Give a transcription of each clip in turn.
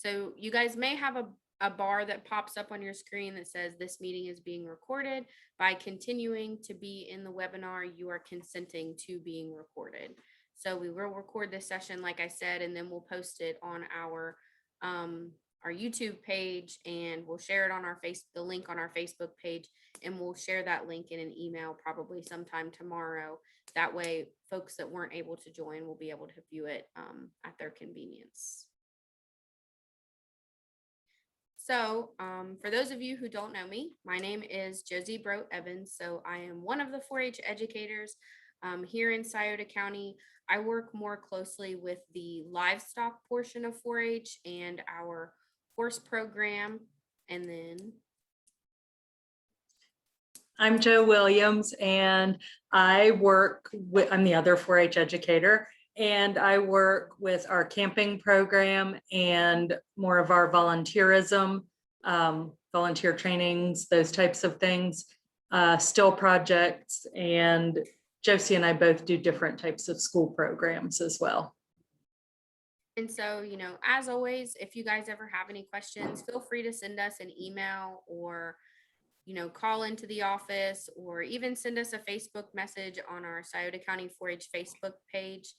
So you guys may have a bar that pops up on your screen that says this meeting is being recorded. By continuing to be in the webinar, you are consenting to being recorded. So we will record this session, like I said, and then we'll post it on our YouTube page, and we'll share it on the link on our Facebook page, and we'll share that link in an email probably sometime tomorrow. That way, folks that weren't able to join will be able to view it at their convenience. So for those of you who don't know me, my name is Josie Bro Evans. So I am one of the 4-H educators here in Scioto County. I work more closely with the livestock portion of 4-H and our horse program. And then I'm Jo Williams, and I'm the other 4-H educator, and I work with our camping program and more of our volunteerism, volunteer trainings, those types of things, still projects, and Josie and I both do different types of school programs as well. And so, as always, if you guys ever have any questions, feel free to send us an email or call into the office, or even send us a Facebook message on our Scioto County 4-H Facebook page.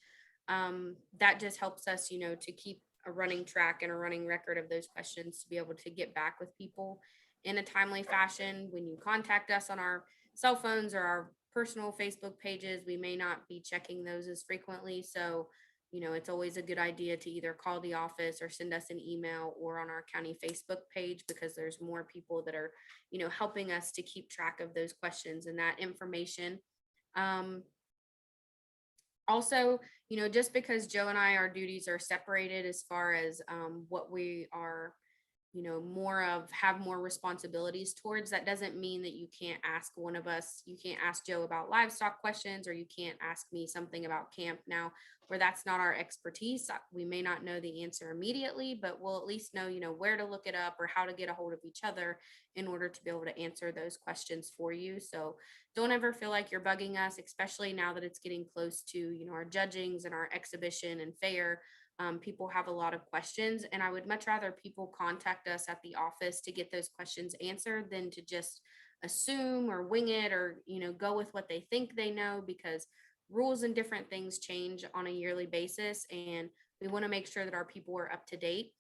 That just helps us, to keep a running track and a running record of those questions, to be able to get back with people in a timely fashion. When you contact us on our cell phones or our personal Facebook pages, we may not be checking those as frequently. So it's always a good idea to either call the office or send us an email or on our county Facebook page, because there's more people that are, helping us to keep track of those questions and that information. Also, just because Jo and I, our duties are separated as far as what we are, have more responsibilities towards, that doesn't mean that you can't ask one of us. You can't ask Jo about livestock questions, or you can't ask me something about camp. Now, where that's not our expertise, we may not know the answer immediately, but we'll at least know, where to look it up or how to get a hold of each other in order to be able to answer those questions for you. So don't ever feel like you're bugging us, especially now that it's getting close to, our judgings and our exhibition and fair. People have a lot of questions, and I would much rather people contact us at the office to get those questions answered than to just assume or wing it, or go with what they think they know, because rules and different things change on a yearly basis, and we want to make sure that our people are up to date.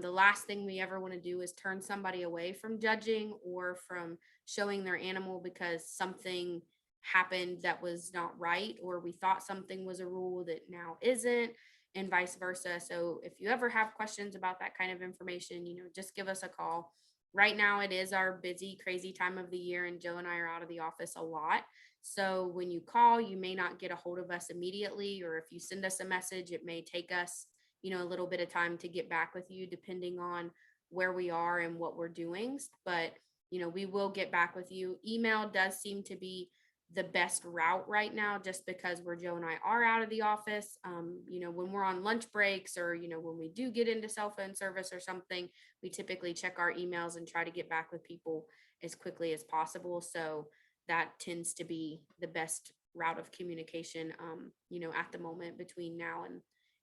The last thing we ever want to do is turn somebody away from judging or from showing their animal because something happened that was not right, or we thought something was a rule that now isn't, and vice versa. So if you ever have questions about that kind of information, just give us a call. Right now, it is our busy, crazy time of the year, and Jo and I are out of the office a lot. So when you call, you may not get a hold of us immediately, or if you send us a message, it may take us, a little bit of time to get back with you, depending on where we are and what we're doing. But, we will get back with you. Email does seem to be the best route right now, just because Jo and I are out of the office. When we're on lunch breaks, or when we do get into cell phone service or something, we typically check our emails and try to get back with people as quickly as possible. So that tends to be the best route of communication at the moment between now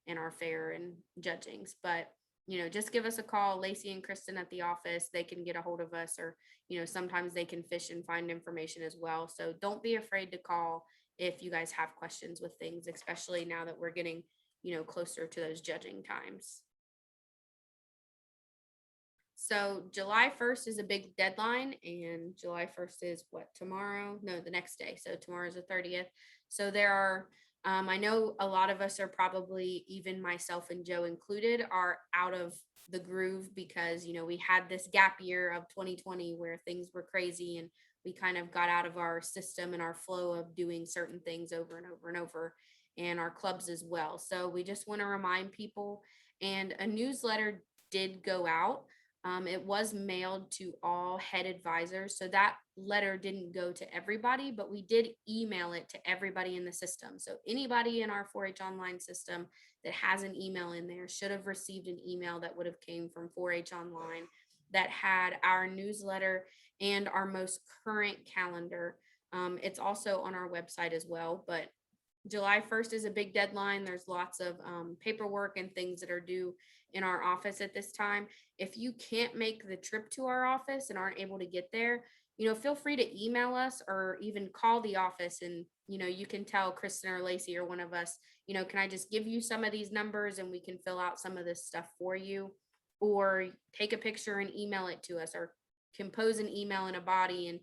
and our fair and judgings. But just give us a call. Lacey and Kristen at the office, they can get a hold of us, or sometimes they can fish and find information as well. So don't be afraid to call if you guys have questions with things, especially now that we're getting closer to those judging times. So July 1st is a big deadline, and July 1st is what, tomorrow? No, the next day. So tomorrow's the 30th. So there are, I know a lot of us are probably, even myself and Jo included, are out of the groove because, we had this gap year of 2020 where things were crazy, and we kind of got out of our system and our flow of doing certain things over and over and over, and our clubs as well. So we just want to remind people, and a newsletter did go out. It was mailed to all head advisors. So that letter didn't go to everybody, but we did email it to everybody in the system. So anybody in our 4-H online system that has an email in there should have received an email that would have came from 4-H online that had our newsletter and our most current calendar. It's also on our website as well, but July 1st is a big deadline. There's lots of paperwork and things that are due in our office at this time. If you can't make the trip to our office and aren't able to get there, feel free to email us or even call the office, and, you can tell Kristen or Lacey or one of us, can I just give you some of these numbers and we can fill out some of this stuff for you, or take a picture and email it to us, or compose an email in a body and,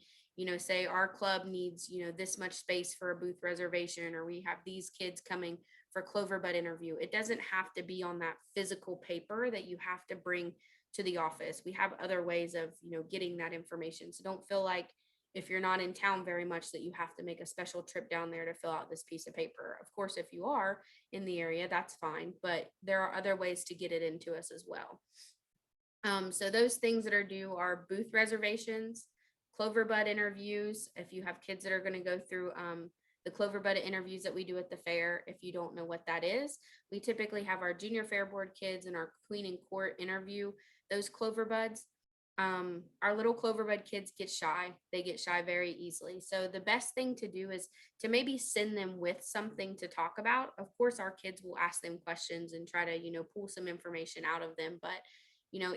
say our club needs, this much space for a booth reservation, or we have these kids coming for Cloverbud interview. It doesn't have to be on that physical paper that you have to bring to the office. We have other ways of, getting that information. So don't feel like if you're not in town very much that you have to make a special trip down there to fill out this piece of paper. Of course, if you are in the area, that's fine, but there are other ways to get it into us as well. So those things that are due are booth reservations, Cloverbud interviews. If you have kids that are going to go through the Cloverbud interviews that we do at the fair, if you don't know what that is, we typically have our Junior Fair Board kids and our Queen and Court interview those Cloverbuds. Our little Cloverbud kids get shy. They get shy very easily. So the best thing to do is to maybe send them with something to talk about. Of course, our kids will ask them questions and try to, pull some information out of them. But,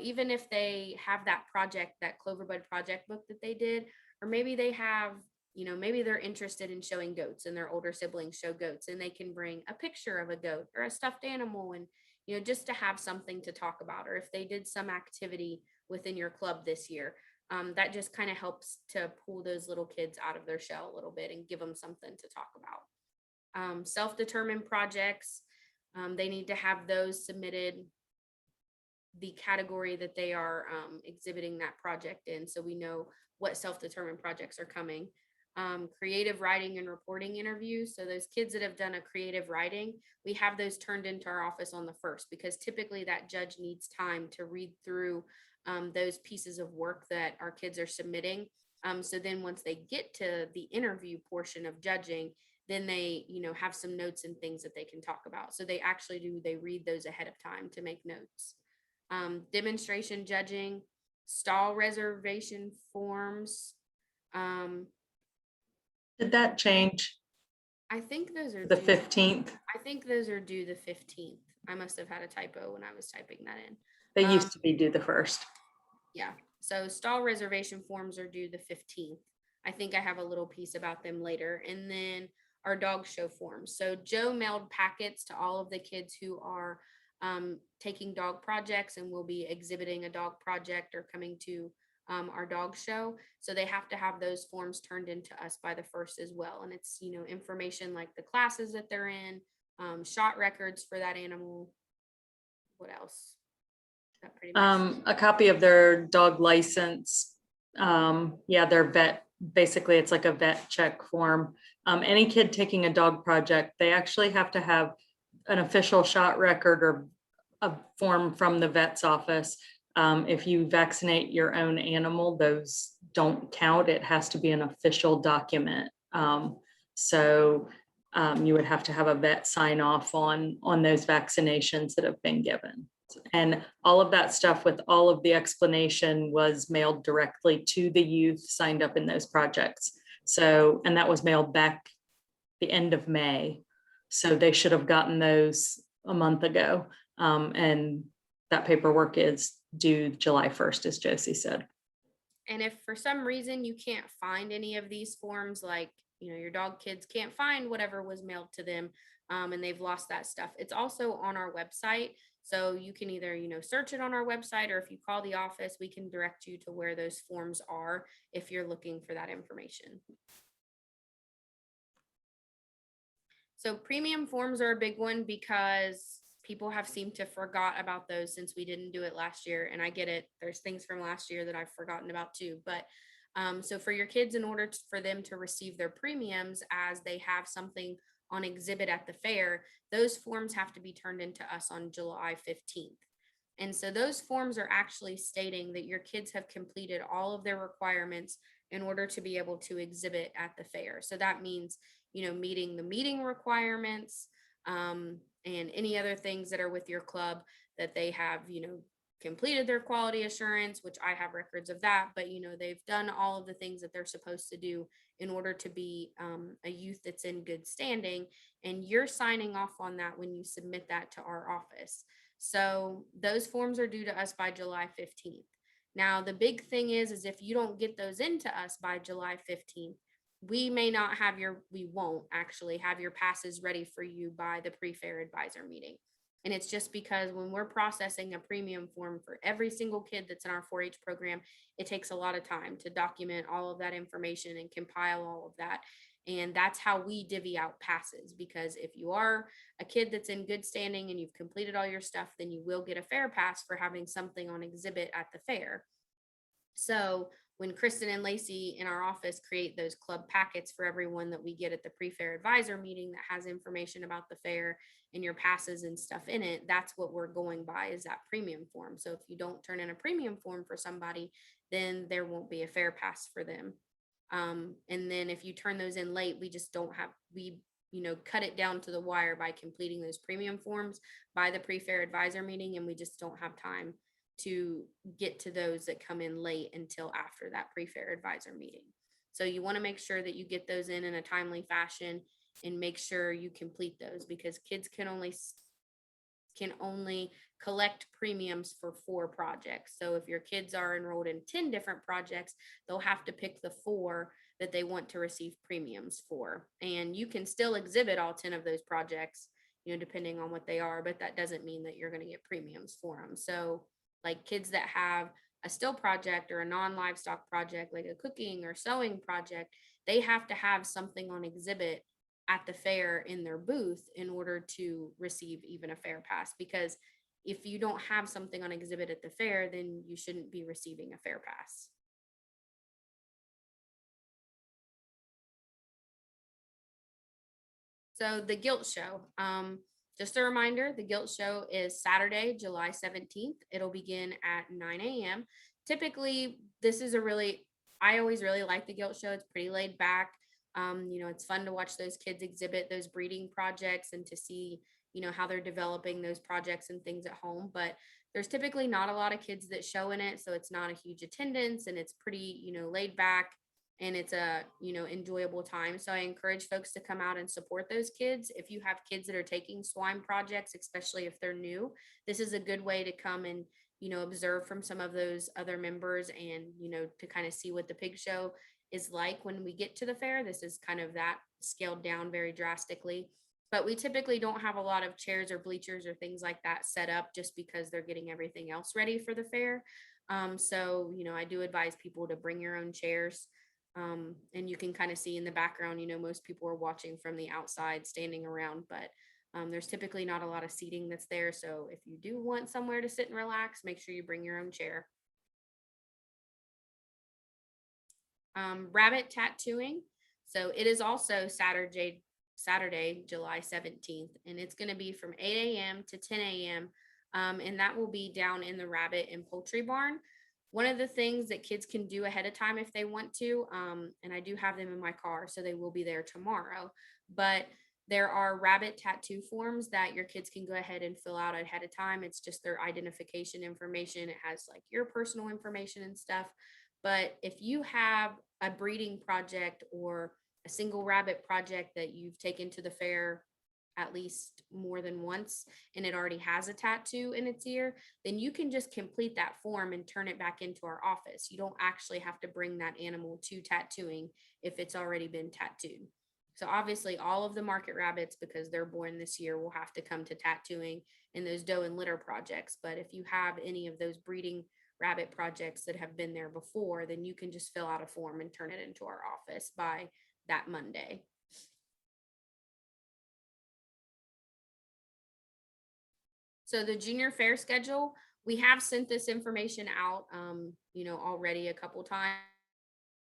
even if they have that project, that Cloverbud project book that they did, or maybe they have, maybe they're interested in showing goats and their older siblings show goats, and they can bring a picture of a goat or a stuffed animal, and, just to have something to talk about. Or if they did some activity within your club this year, that just kind of helps to pull those little kids out of their shell a little bit and give them something to talk about. Self-determined projects, they need to have those submitted, the category that they are exhibiting that project in, so we know what self-determined projects are coming. Creative writing and reporting interviews. So those kids that have done a creative writing, we have those turned into our office on the 1st, because typically that judge needs time to read through those pieces of work that our kids are submitting. So then once they get to the interview portion of judging, then they, have some notes and things that they can talk about. So they read those ahead of time to make notes. Demonstration judging, stall reservation forms. Did that change I think those are the due. 15th? I think those are due the 15th. I must have had a typo when I was typing that in. They used to be due the 1st. Yeah. So stall reservation forms are due the 15th. I think I have a little piece about them later. And then our dog show forms. So Joe mailed packets to all of the kids who are taking dog projects and will be exhibiting a dog project or coming to our dog show. So they have to have those forms turned into us by the 1st as well. And it's, information like the classes that they're in, shot records for that animal. What else? That pretty much. A copy of their dog license. Their vet, basically it's like a vet check form. Any kid taking a dog project, they actually have to have an official shot record or a form from the vet's office. If you vaccinate your own animal, those don't count. It has to be an official document. So you would have to have a vet sign off on those vaccinations that have been given. And all of that stuff with all of the explanation was mailed directly to the youth signed up in those projects. So, and that was mailed back the end of May. So they should have gotten those a month ago. And that paperwork is due July 1st, as Josie said. And if for some reason you can't find any of these forms, like, your dog kids can't find whatever was mailed to them, and they've lost that stuff, it's also on our website. So you can either, search it on our website, or if you call the office, we can direct you to where those forms are if you're looking for that information. So premium forms are a big one because people have seemed to forgot about those since we didn't do it last year. And I get it. There's things from last year that I've forgotten about too. But so for your kids, in order for them to receive their premiums as they have something on exhibit at the fair, those forms have to be turned into us on July 15th. And so those forms are actually stating that your kids have completed all of their requirements in order to be able to exhibit at the fair. So that means, meeting the meeting requirements, and any other things that are with your club that they have, completed their quality assurance, which I have records of that, but they've done all of the things that they're supposed to do in order to be a youth that's in good standing. And you're signing off on that when you submit that to our office. So those forms are due to us by July 15th. Now, the big thing is if you don't get those into us by July 15th, we won't actually have your passes ready for you by the pre-fair advisor meeting. And it's just because when we're processing a premium form for every single kid that's in our 4-H program, it takes a lot of time to document all of that information and compile all of that. And that's how we divvy out passes, because if you are a kid that's in good standing and you've completed all your stuff, then you will get a fair pass for having something on exhibit at the fair. So when Kristen and Lacey in our office create those club packets for everyone that we get at the pre-fair advisor meeting that has information about the fair and your passes and stuff in it, that's what we're going by, is that premium form. So if you don't turn in a premium form for somebody, then there won't be a fair pass for them. And then if you turn those in late, we just don't have, we cut it down to the wire by completing those premium forms by the pre-fair advisor meeting, and we just don't have time to get to those that come in late until after that pre-fair advisor meeting. So you want to make sure that you get those in a timely fashion and make sure you complete those, because kids can only collect premiums for 4 projects. So if your kids are enrolled in 10 different projects, they'll have to pick the 4 that they want to receive premiums for. And you can still exhibit all 10 of those projects, depending on what they are, but that doesn't mean that you're going to get premiums for them. So like kids that have a still project or a non-livestock project, like a cooking or sewing project, they have to have something on exhibit at the fair in their booth in order to receive even a fair pass. Because if you don't have something on exhibit at the fair, then you shouldn't be receiving a fair pass. So the Guilt Show, just a reminder, the Guilt Show is Saturday, July 17th. It'll begin at 9 a.m. Typically, I always really like the Guilt Show. It's pretty laid back. It's fun to watch those kids exhibit those breeding projects and to see, how they're developing those projects and things at home. But there's typically not a lot of kids that show in it, so it's not a huge attendance, and it's pretty, laid back, and it's a enjoyable time. So I encourage folks to come out and support those kids. If you have kids that are taking swine projects, especially if they're new, this is a good way to come and observe from some of those other members, and to kind of see what the pig show is like when we get to the fair. This is kind of that scaled down very drastically, but we typically don't have a lot of chairs or bleachers or things like that set up, just because they're getting everything else ready for the fair. So I do advise people to bring your own chairs. And you can kind of see in the background, most people are watching from the outside standing around, but there's typically not a lot of seating that's there. So if you do want somewhere to sit and relax, make sure you bring your own chair. Rabbit tattooing. So it is also Saturday, July 17th, and it's going to be from 8 a.m. to 10 a.m. And that will be down in the rabbit and poultry barn. One of the things that kids can do ahead of time if they want to, and I do have them in my car, so they will be there tomorrow, but there are rabbit tattoo forms that your kids can go ahead and fill out ahead of time. It's just their identification information. It has like your personal information and stuff. But if you have a breeding project or a single rabbit project that you've taken to the fair at least more than once, and it already has a tattoo in its ear, then you can just complete that form and turn it back into our office. You don't actually have to bring that animal to tattooing if it's already been tattooed. So obviously all of the market rabbits, because they're born this year, will have to come to tattooing and those doe and litter projects. But if you have any of those breeding rabbit projects that have been there before, then you can just fill out a form and turn it into our office by that Monday. So the junior fair schedule, we have sent this information out, already a couple times.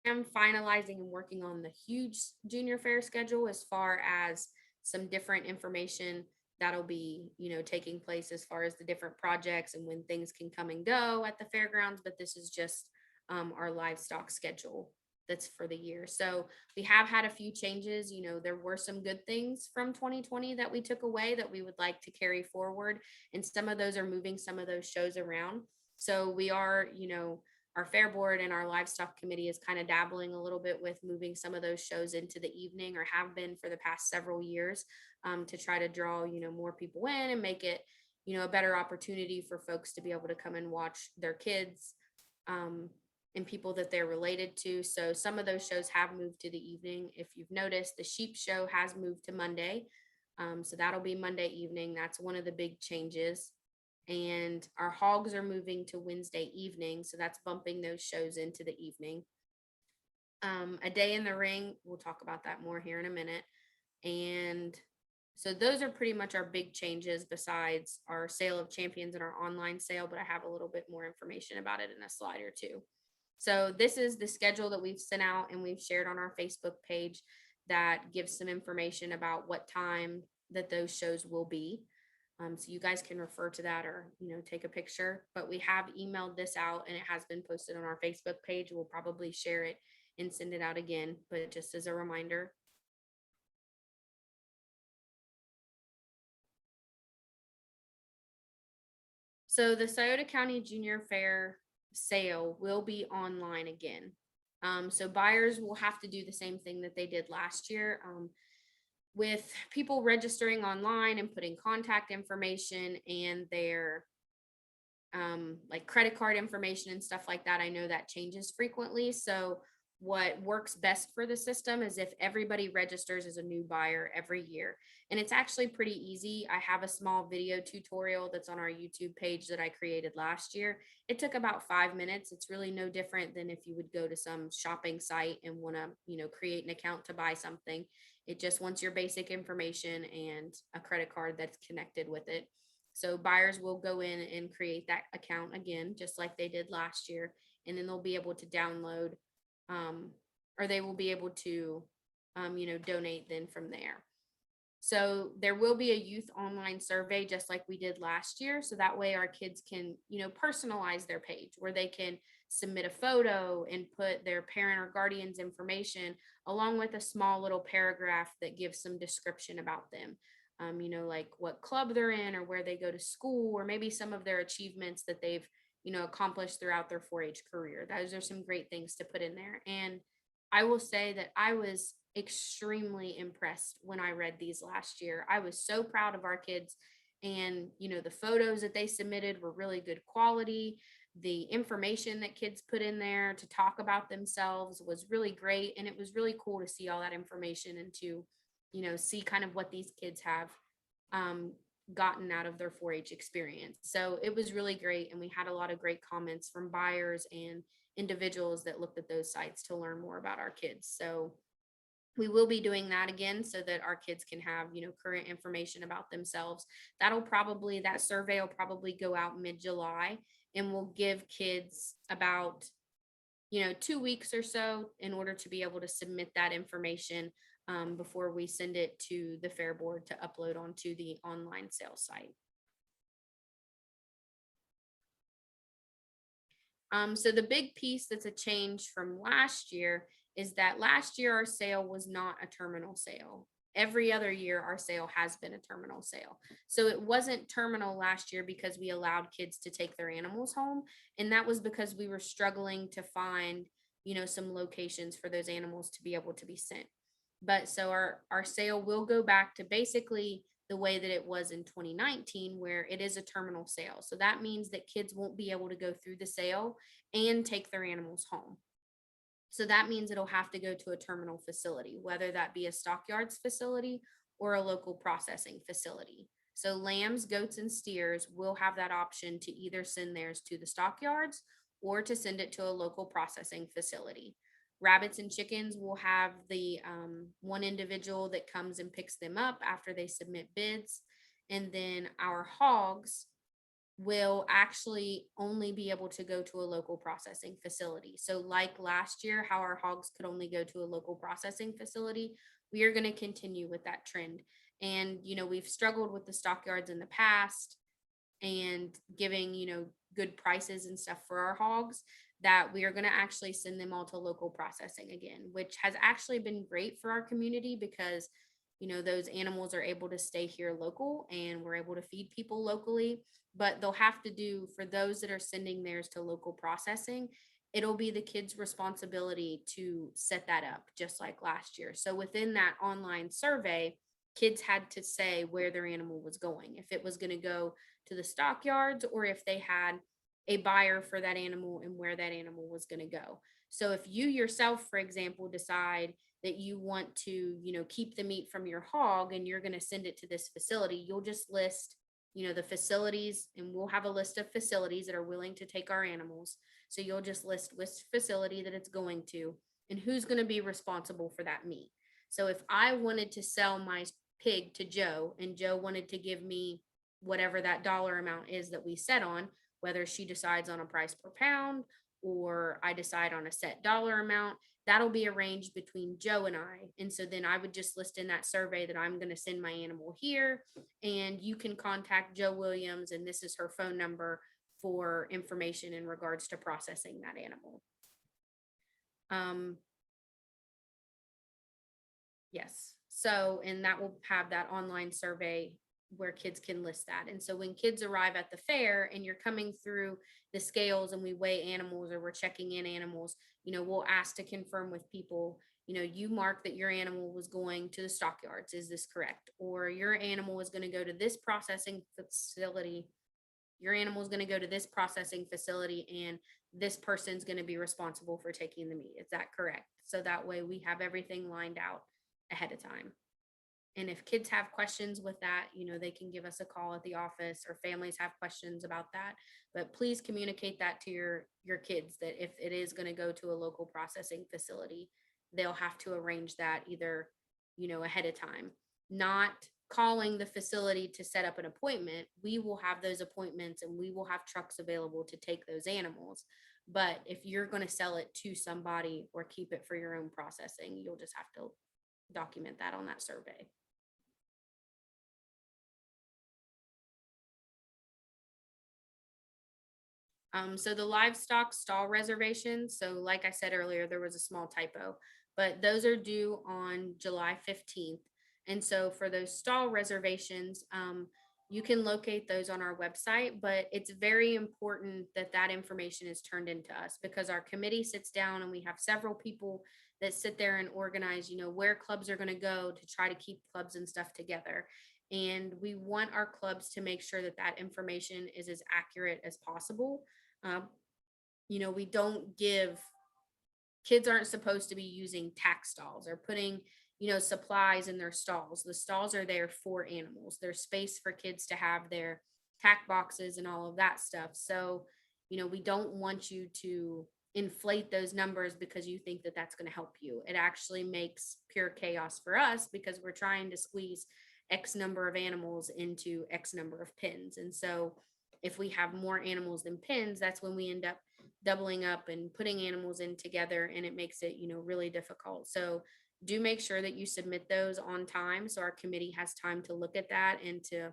I'm finalizing and working on the huge junior fair schedule as far as some different information that'll be, taking place as far as the different projects and when things can come and go at the fairgrounds. But this is just our livestock schedule. that's for the year. So we have had a few changes. There were some good things from 2020 that we took away that we would like to carry forward. And some of those are moving some of those shows around. So we are, our fair board and our livestock committee is kind of dabbling a little bit with moving some of those shows into the evening, or have been for the past several years, to try to draw, more people in and make it, a better opportunity for folks to be able to come and watch their kids. And people that they're related to. So some of those shows have moved to the evening. If you've noticed, the sheep show has moved to Monday. So that'll be Monday evening. That's one of the big changes. And our hogs are moving to Wednesday evening. So that's bumping those shows into the evening. A day in the ring, we'll talk about that more here in a minute. And so those are pretty much our big changes, besides our sale of champions and our online sale, but I have a little bit more information about it in a slide or two. So this is the schedule that we've sent out and we've shared on our Facebook page that gives some information about what time that those shows will be. So you guys can refer to that, or, take a picture, but we have emailed this out and it has been posted on our Facebook page. We'll probably share it and send it out again, but just as a reminder. So the Scioto County Junior Fair Sale will be online again. So buyers will have to do the same thing that they did last year, with people registering online and putting contact information and their like credit card information and stuff like that. I know that changes frequently. So what works best for the system is if everybody registers as a new buyer every year. And it's actually pretty easy. I have a small video tutorial that's on our YouTube page that I created last year. It took about 5 minutes. It's really no different than if you would go to some shopping site and want to, create an account to buy something. It just wants your basic information and a credit card that's connected with it. So buyers will go in and create that account again, just like they did last year. And then they'll be able to download, or they will be able to, donate then from there. So there will be a youth online survey, just like we did last year. So that way our kids can, personalize their page, where they can submit a photo and put their parent or guardian's information, along with a small little paragraph that gives some description about them. Like what club they're in, or where they go to school, or maybe some of their achievements that they've, accomplished throughout their 4-H career. Those are some great things to put in there. And I will say that I was extremely impressed when I read these last year. I was so proud of our kids. And, the photos that they submitted were really good quality. The information that kids put in there to talk about themselves was really great. And it was really cool to see all that information and to, see kind of what these kids have gotten out of their 4-H experience. So it was really great. And we had a lot of great comments from buyers and individuals that looked at those sites to learn more about our kids. So we will be doing that again so that our kids can have, current information about themselves. That survey will probably go out mid-July, and will give kids about, 2 weeks or so in order to be able to submit that information, before we send it to the fair board to upload onto the online sales site. So the big piece that's a change from last year is that last year our sale was not a terminal sale. Every other year our sale has been a terminal sale. So it wasn't terminal last year because we allowed kids to take their animals home. And that was because we were struggling to find, some locations for those animals to be able to be sent. But so our sale will go back to basically the way that it was in 2019, where it is a terminal sale. So that means that kids won't be able to go through the sale and take their animals home. So that means it'll have to go to a terminal facility, whether that be a stockyards facility or a local processing facility. So lambs, goats, and steers will have that option to either send theirs to the stockyards or to send it to a local processing facility. Rabbits and chickens will have the one individual that comes and picks them up after they submit bids. And then our hogs will actually only be able to go to a local processing facility. So like last year, how our hogs could only go to a local processing facility, we are going to continue with that trend. And, we've struggled with the stockyards in the past. and giving, good prices and stuff for our hogs, that we are going to actually send them all to local processing again, which has actually been great for our community because, those animals are able to stay here local and we're able to feed people locally. But they'll have to do, for those that are sending theirs to local processing, it'll be the kids' responsibility to set that up, just like last year. So within that online survey, kids had to say where their animal was going, if it was going to go to the stockyards or if they had a buyer for that animal and where that animal was going to go. So if you yourself, for example, decide that you want to, keep the meat from your hog and you're going to send it to this facility, you'll just list, the facilities, and we'll have a list of facilities that are willing to take our animals. So you'll just list which facility that it's going to and who's going to be responsible for that meat. So if I wanted to sell my pig to Joe and Joe wanted to give me whatever that dollar amount is that we set on, whether she decides on a price per pound or I decide on a set dollar amount, that'll be arranged between Joe and I. And so then I would just list in that survey that I'm going to send my animal here, and you can contact Joe Williams, and this is her phone number for information in regards to processing that animal. Yes. So, and that will have that online survey where kids can list that. And so when kids arrive at the fair and you're coming through the scales and we weigh animals or we're checking in animals, we'll ask to confirm with people, you mark that your animal was going to the stockyards. Is this correct? Or your animal is going to go to this processing facility. Your animal is going to go to this processing facility and this person's going to be responsible for taking the meat. Is that correct? So that way we have everything lined out ahead of time. And if kids have questions with that, they can give us a call at the office, or families have questions about that. But please communicate that to your kids, that if it is going to go to a local processing facility, they'll have to arrange that either, ahead of time, not calling the facility to set up an appointment. We will have those appointments and we will have trucks available to take those animals. But if you're going to sell it to somebody or keep it for your own processing, you'll just have to document that on that survey. So the livestock stall reservations, so like I said earlier, there was a small typo, but those are due on July 15th. And so for those stall reservations, you can locate those on our website, but it's very important that that information is turned into us, because our committee sits down and we have several people that sit there and organize, where clubs are going to go to try to keep clubs and stuff together. And we want our clubs to make sure that that information is as accurate as possible. Um, we don't give, kids aren't supposed to be using tack stalls or putting, supplies in their stalls. The stalls are there for animals. There's space for kids to have their tack boxes and all of that stuff. So, we don't want you to inflate those numbers because you think that that's going to help you. It actually makes pure chaos for us because we're trying to squeeze X number of animals into X number of pens. And so if we have more animals than pens, that's when we end up doubling up and putting animals in together, and it makes it, really difficult. So do make sure that you submit those on time so our committee has time to look at that and to,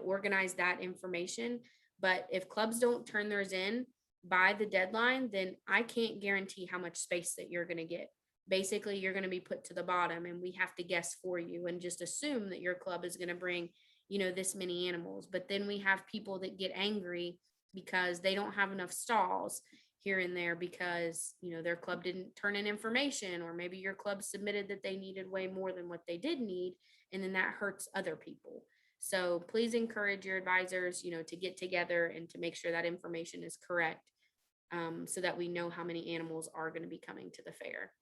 organize that information. But if clubs don't turn theirs in by the deadline, then I can't guarantee how much space that you're going to get. Basically, you're going to be put to the bottom and we have to guess for you and just assume that your club is going to bring, this many animals. But then we have people that get angry because they don't have enough stalls here and there because, their club didn't turn in information, or maybe your club submitted that they needed way more than what they did need. And then that hurts other people. So please encourage your advisors, to get together and to make sure that information is correct, so that we know how many animals are going to be coming to the fair.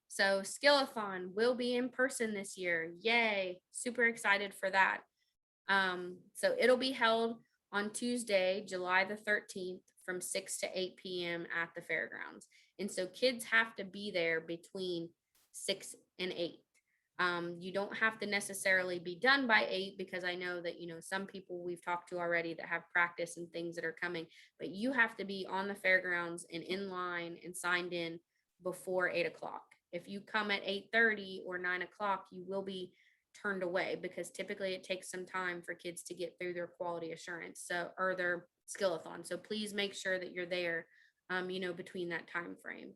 So Skillathon will be in person this year. Yay. Super excited for that. So it'll be held on Tuesday, July the 13th from 6 to 8 p.m. at the fairgrounds. And so kids have to be there between 6 and 8. You don't have to necessarily be done by 8, because I know that, some people we've talked to already that have practice and things that are coming, but you have to be on the fairgrounds and in line and signed in before 8 o'clock. If you come at 8:30 or 9 o'clock, you will be turned away, because typically it takes some time for kids to get through their quality assurance, so, or their skillathon. So please make sure that you're there, between that time frame.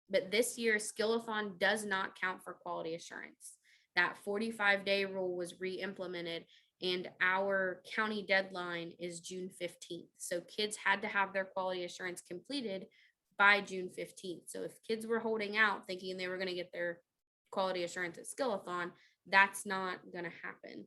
But this year, skillathon does not count for quality assurance. That 45-day rule was re-implemented, and our county deadline is June 15th. So kids had to have their quality assurance completed by June 15th. So if kids were holding out thinking they were going to get their quality assurance at Skillathon, that's not going to happen.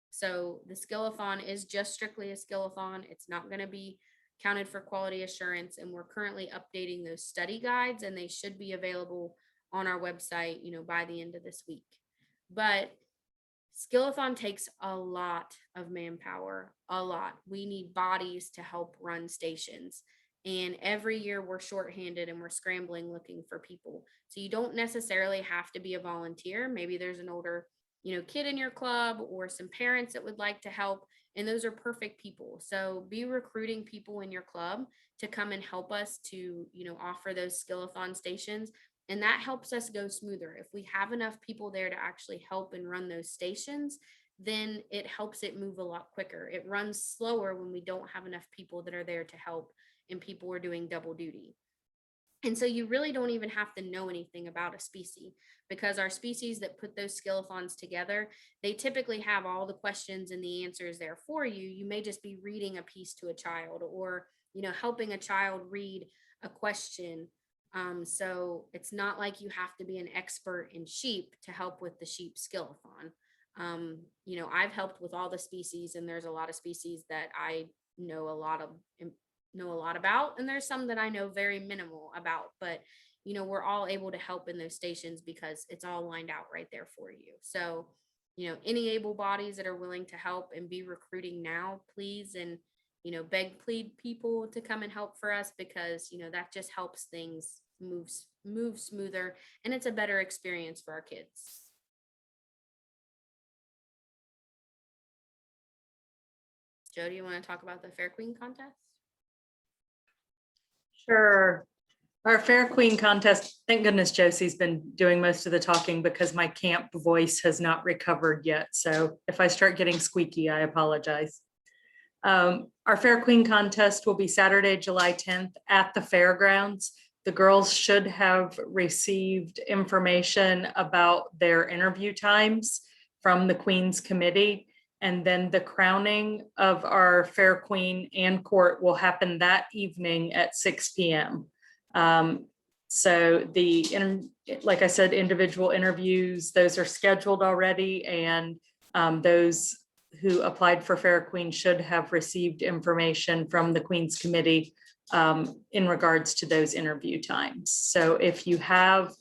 So the Skillathon is just strictly a Skillathon. It's not going to be counted for quality assurance, and we're currently updating those study guides, and they should be available on our website, by the end of this week. But Skillathon takes a lot of manpower, a lot. We need bodies to help run stations. And every year we're shorthanded and we're scrambling looking for people. So you don't necessarily have to be a volunteer. Maybe there's an older, kid in your club, or some parents that would like to help. And those are perfect people. So be recruiting people in your club to come and help us to, offer those Skillathon stations. And that helps us go smoother. If we have enough people there to actually help and run those stations, then it helps it move a lot quicker. It runs slower when we don't have enough people that are there to help and people are doing double duty. And so you really don't even have to know anything about a species, because our species that put those skillathons together, they typically have all the questions and the answers there for you. You may just be reading a piece to a child, or, helping a child read a question. So it's not like you have to be an expert in sheep to help with the sheep skillathon. I've helped with all the species, and there's a lot of species that I know a lot about, and there's some that I know very minimal about, but we're all able to help in those stations because it's all lined out right there for you. So any able bodies that are willing to help, and be recruiting now, please, and plead people to come and help for us, because that just helps things move smoother, and it's a better experience for our kids. Joe, do you want to talk about the Fair Queen contest? Sure. Our Fair Queen contest, thank goodness Josie's been doing most of the talking, because my camp voice has not recovered yet. So if I start getting squeaky, I apologize. Our Fair Queen contest will be Saturday, July 10th at the fairgrounds. The girls should have received information about their interview times from the Queen's Committee. And then the crowning of our Fair Queen and court will happen that evening at 6 p.m. So like I said, individual interviews, those are scheduled already, and those who applied for Fair Queen should have received information from the Queen's Committee in regards to those interview times. So if you have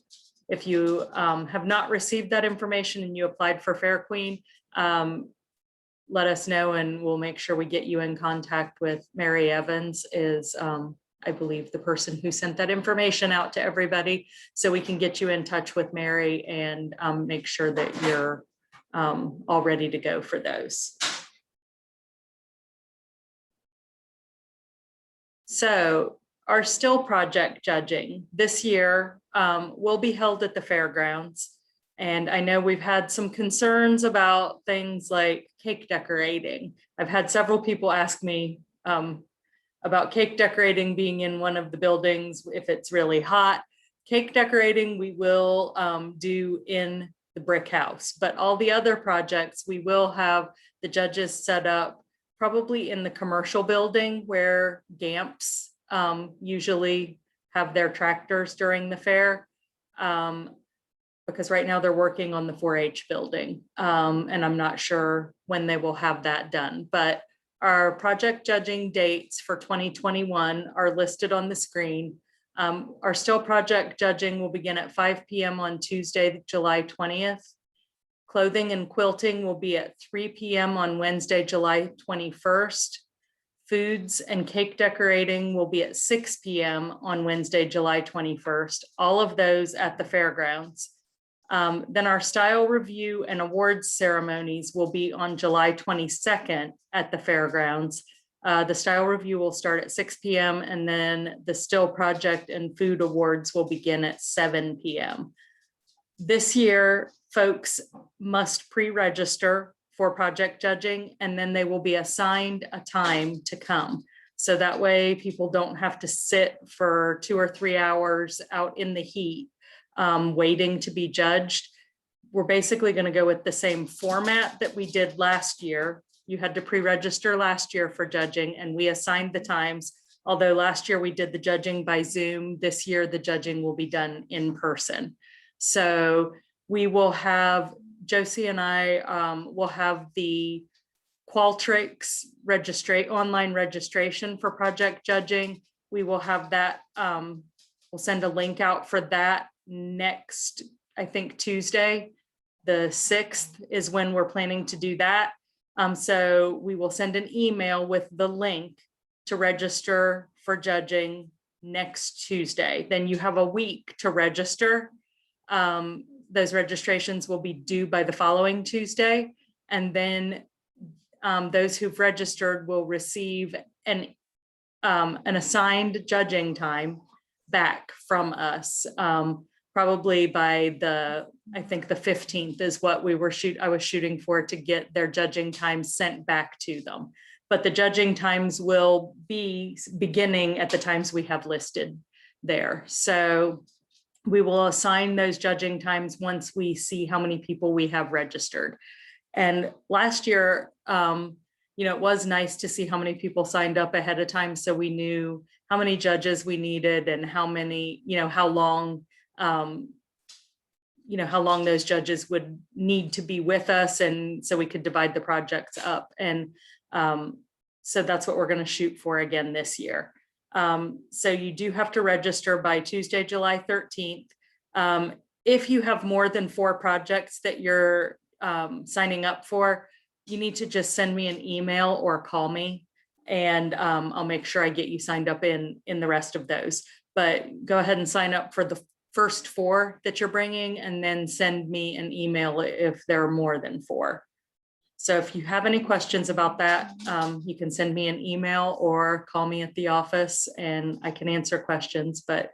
not received that information and you applied for Fair Queen, let us know, and we'll make sure we get you in contact with Mary Evans, is I believe the person who sent that information out to everybody, so we can get you in touch with Mary and make sure that you're all ready to go for those. So our still project judging this year will be held at the fairgrounds. And I know we've had some concerns about things like cake decorating. I've had several people ask me about cake decorating being in one of the buildings if it's really hot. Cake decorating we will do in the brick house, but all the other projects we will have the judges set up probably in the commercial building where GAMPs usually have their tractors during the fair. Because right now they're working on the 4-H building, and I'm not sure when they will have that done. But our project judging dates for 2021 are listed on the screen. Our still project judging will begin at 5 p.m. on Tuesday, July 20th. Clothing and quilting will be at 3 p.m. on Wednesday, July 21st. Foods and cake decorating will be at 6 p.m. on Wednesday, July 21st. All of those at the fairgrounds. Then our style review and awards ceremonies will be on July 22nd at the fairgrounds. The style review will start at 6 p.m. and then the still project and food awards will begin at 7 p.m. This year, folks must pre-register for project judging, and then they will be assigned a time to come. So that way people don't have to sit for 2 or 3 hours out in the heat waiting to be judged. We're basically going to go with the same format that we did last year. You had to pre-register last year for judging, and we assigned the times. Although last year we did the judging by Zoom, this year the judging will be done in person. So we will have, Josie and I will have the Qualtrics online registration for project judging. We will have that, we'll send a link out for that next, I think Tuesday, the 6th is when we're planning to do that. So we will send an email with the link to register for judging next Tuesday. Then you have a week to register. Those registrations will be due by the following Tuesday. And then those who've registered will receive an assigned judging time back from us. Probably by I think the 15th is what I was shooting for, to get their judging time sent back to them. But the judging times will be beginning at the times we have listed there. So we will assign those judging times once we see how many people we have registered. And last year, it was nice to see how many people signed up ahead of time, so we knew how many judges we needed and how many, how long those judges would need to be with us, and so we could divide the projects up. And so that's what we're going to shoot for again this year. So you do have to register by Tuesday, July 13th. If you have more than 4 projects that you're signing up for, you need to just send me an email or call me, and I'll make sure I get you signed up in the rest of those. But go ahead and sign up for the first 4 that you're bringing, and then send me an email if there are more than 4. So if you have any questions about that, you can send me an email or call me at the office and I can answer questions. But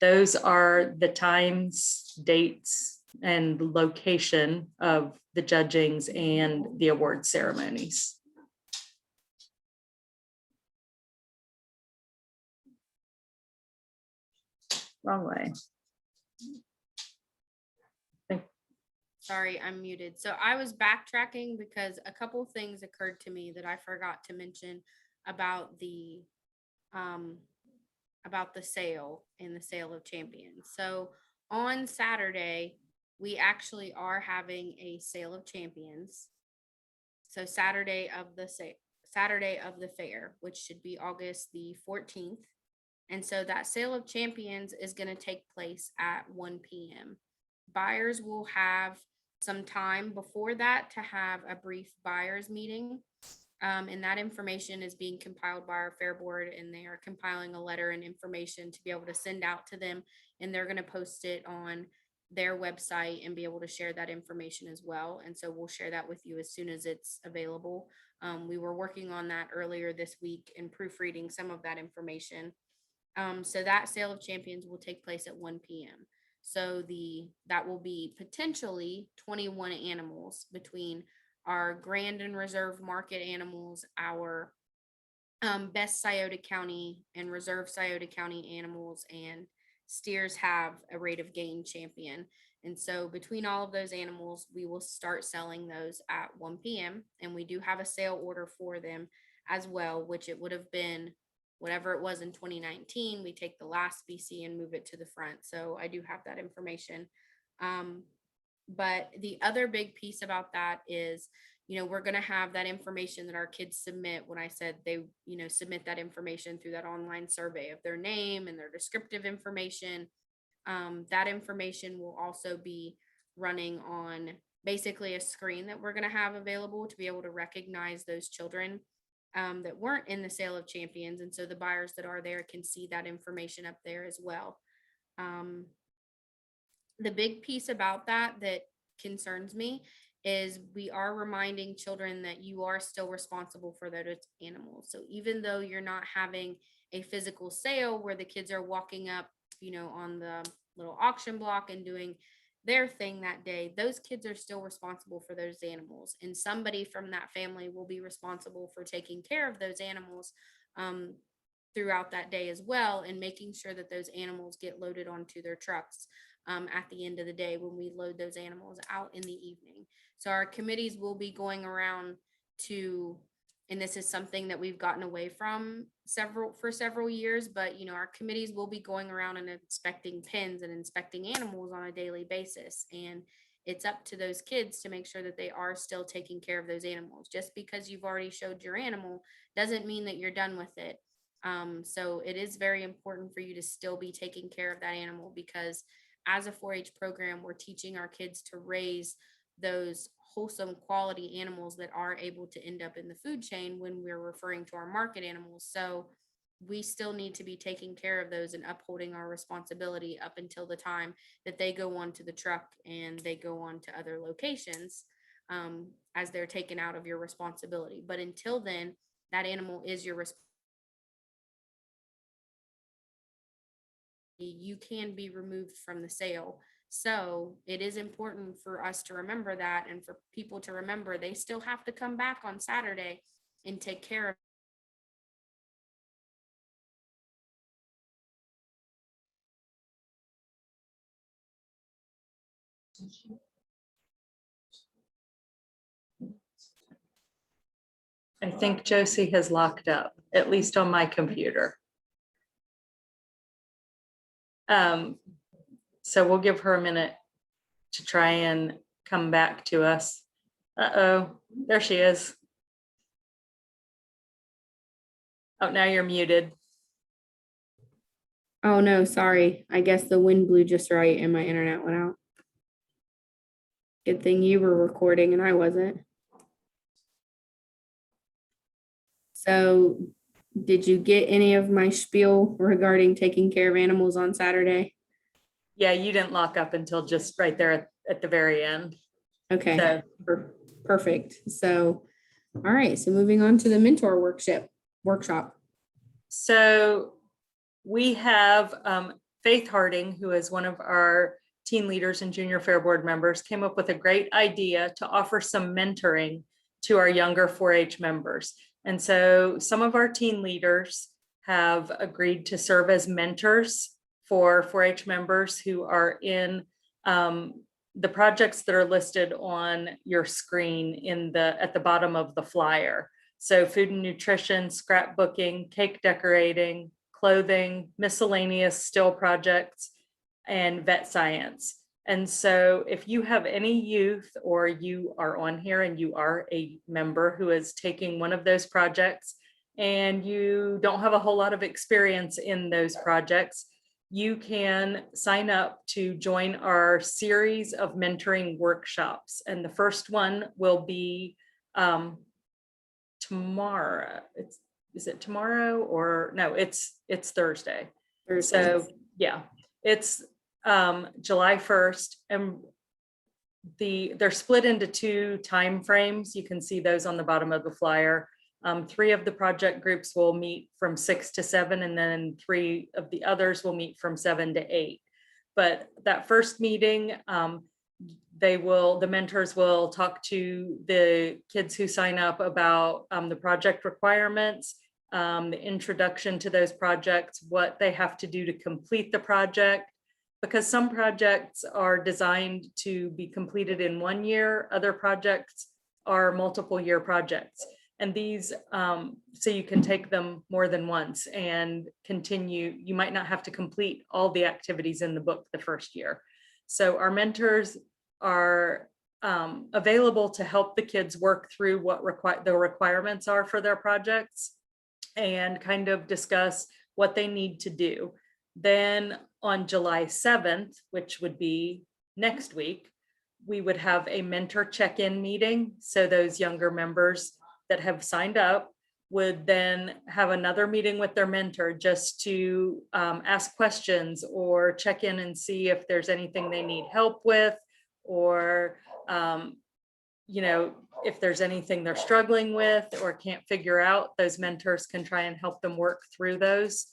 those are the times, dates, and location of the judgings and the award ceremonies. Wrong way. Sorry, I'm muted. So I was backtracking because a couple things occurred to me that I forgot to mention about the sale and the sale of champions. So on Saturday, we actually are having a sale of champions. So Saturday of the fair, which should be August the 14th. And so that sale of champions is going to take place at 1 p.m. Buyers will have some time before that to have a brief buyers meeting. And that information is being compiled by our fair board, and they are compiling a letter and information to be able to send out to them. And they're going to post it on their website and be able to share that information as well. And so we'll share that with you as soon as it's available. We were working on that earlier this week and proofreading some of that information. So that sale of champions will take place at 1 p.m. So that will be potentially 21 animals between our Grand and Reserve market animals, our best Scioto County and Reserve Scioto County animals, and steers have a rate of gain champion. And so between all of those animals, we will start selling those at 1 p.m. And we do have a sale order for them as well, which it would have been whatever it was in 2019. We take the last BC and move it to the front. So I do have that information. But the other big piece about that is, we're going to have that information that our kids submit. When I said they, submit that information through that online survey of their name and their descriptive information. That information will also be running on basically a screen that we're going to have available to be able to recognize those children that weren't in the sale of champions. And so the buyers that are there can see that information up there as well. The big piece about that concerns me is we are reminding children that you are still responsible for those animals. So even though you're not having a physical sale where the kids are walking up, on the little auction block and doing their thing that day, those kids are still responsible for those animals. And somebody from that family will be responsible for taking care of those animals um, throughout that day as well, and making sure that those animals get loaded onto their trucks at the end of the day when we load those animals out in the evening. So our committees will be going around to, and this is something that we've gotten away from several years, but our committees will be going around and inspecting pens and inspecting animals on a daily basis. And it's up to those kids to make sure that they are still taking care of those animals. Just because you've already showed your animal doesn't mean that you're done with it. So it is very important for you to still be taking care of that animal, because as a 4-H program, we're teaching our kids to raise those wholesome quality animals that are able to end up in the food chain when we're referring to our market animals. So we still need to be taking care of those and upholding our responsibility up until the time that they go on to the truck and they go on to other locations, as they're taken out of your responsibility. But until then, that animal is your responsibility. You can be removed from the sale. So it is important for us to remember that, and for people to remember they still have to come back on Saturday and take care of. I think Josie has locked up, at least on my computer. So we'll give her a minute to try and come back to us. Uh-oh, there she is. Oh, now you're muted. Oh no, sorry. I guess the wind blew just right and my internet went out. Good thing you were recording and I wasn't. So did you get any of my spiel regarding taking care of animals on Saturday? Yeah, you didn't lock up until just right there at the very end. Okay, So, perfect. So, all right. So moving on to the mentor workshop. so we have Faith Harding, who is one of our teen leaders and Junior Fair Board members, came up with a great idea to offer some mentoring to our younger 4-H members. And so some of our teen leaders have agreed to serve as mentors for 4-H members who are in the projects that are listed on your screen at the bottom of the flyer. So food and nutrition, scrapbooking, cake decorating, clothing, miscellaneous still projects, and vet science. And so if you have any youth, or you are on here and you are a member who is taking one of those projects and you don't have a whole lot of experience in those projects, you can sign up to join our series of mentoring workshops. And the first one will be tomorrow. Is it tomorrow or no? It's Thursday. So yeah, it's July 1st, and they're split into 2 time frames. You can see those on the bottom of the flyer. 3 of the project groups will meet from 6 to 7, and then 3 of the others will meet from 7 to 8. But that first meeting, the mentors will talk to the kids who sign up about the project requirements, the introduction to those projects, what they have to do to complete the project, because some projects are designed to be completed in 1 year, other projects are multiple year projects. And these, so you can take them more than once and continue. You might not have to complete all the activities in the book the first year. So our mentors are available to help the kids work through what the requirements are for their projects and kind of discuss what they need to do. Then on July 7th, which would be next week, we would have a mentor check-in meeting. So those younger members that have signed up would then have another meeting with their mentor just to ask questions or check in and see if there's anything they need help with, or if there's anything they're struggling with or can't figure out. Those mentors can try and help them work through those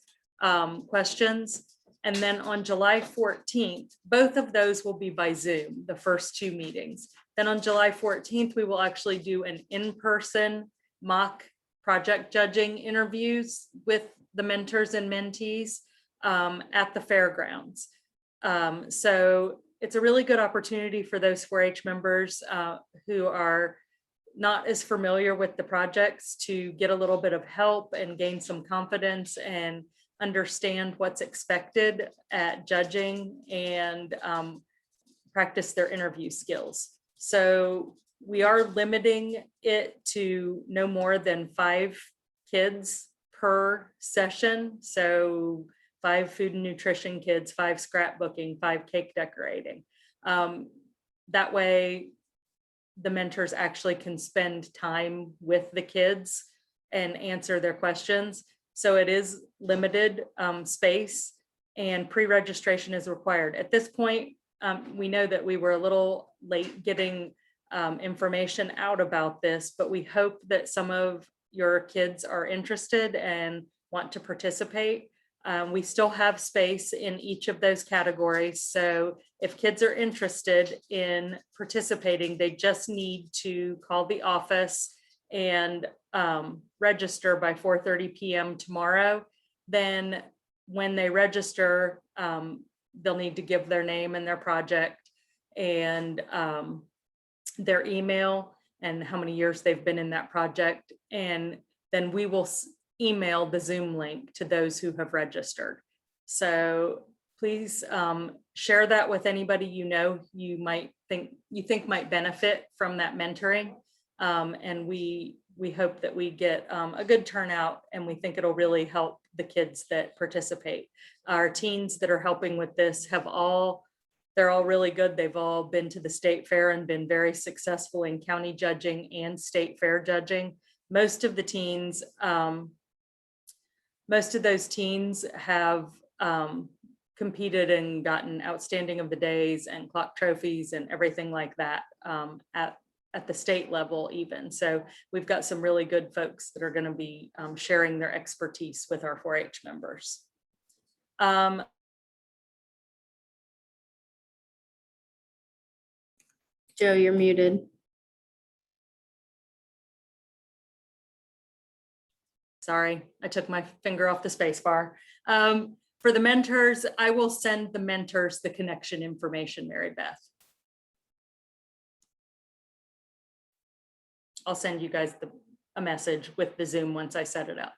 questions. And then on July 14th, both of those will be by Zoom, the first two meetings. Then on July 14th, we will actually do an in-person mock project judging interviews with the mentors and mentees at the fairgrounds. So it's a really good opportunity for those 4-H members who are not as familiar with the projects to get a little bit of help and gain some confidence and understand what's expected at judging and practice their interview skills. So we are limiting it to no more than 5 kids per session. So 5 food and nutrition kids, 5 scrapbooking, 5 cake decorating. That way the mentors actually can spend time with the kids and answer their questions. So it is limited space, and pre-registration is required. At this point, we know that we were a little late getting information out about this, but we hope that some of your kids are interested and want to participate. We still have space in each of those categories. So if kids are interested in participating, they just need to call the office and register by 4:30 p.m. tomorrow. Then when they register, they'll need to give their name and their project and their email and how many years they've been in that project. And then we will email the Zoom link to those who have registered. So please share that with anybody you know you think might benefit from that mentoring. And we hope that we get a good turnout, and we think it'll really help the kids that participate. Our teens that are helping with this they're all really good. They've all been to the state fair and been very successful in county judging and state fair judging. Most of those teens have competed and gotten outstanding of the days and clock trophies and everything like that at the state level even. So we've got some really good folks that are going to be sharing their expertise with our 4-H members. Joe, you're muted. Sorry, I took my finger off the space bar. For the mentors, I will send the mentors the connection information, Mary Beth. I'll send you guys a message with the Zoom once I set it up.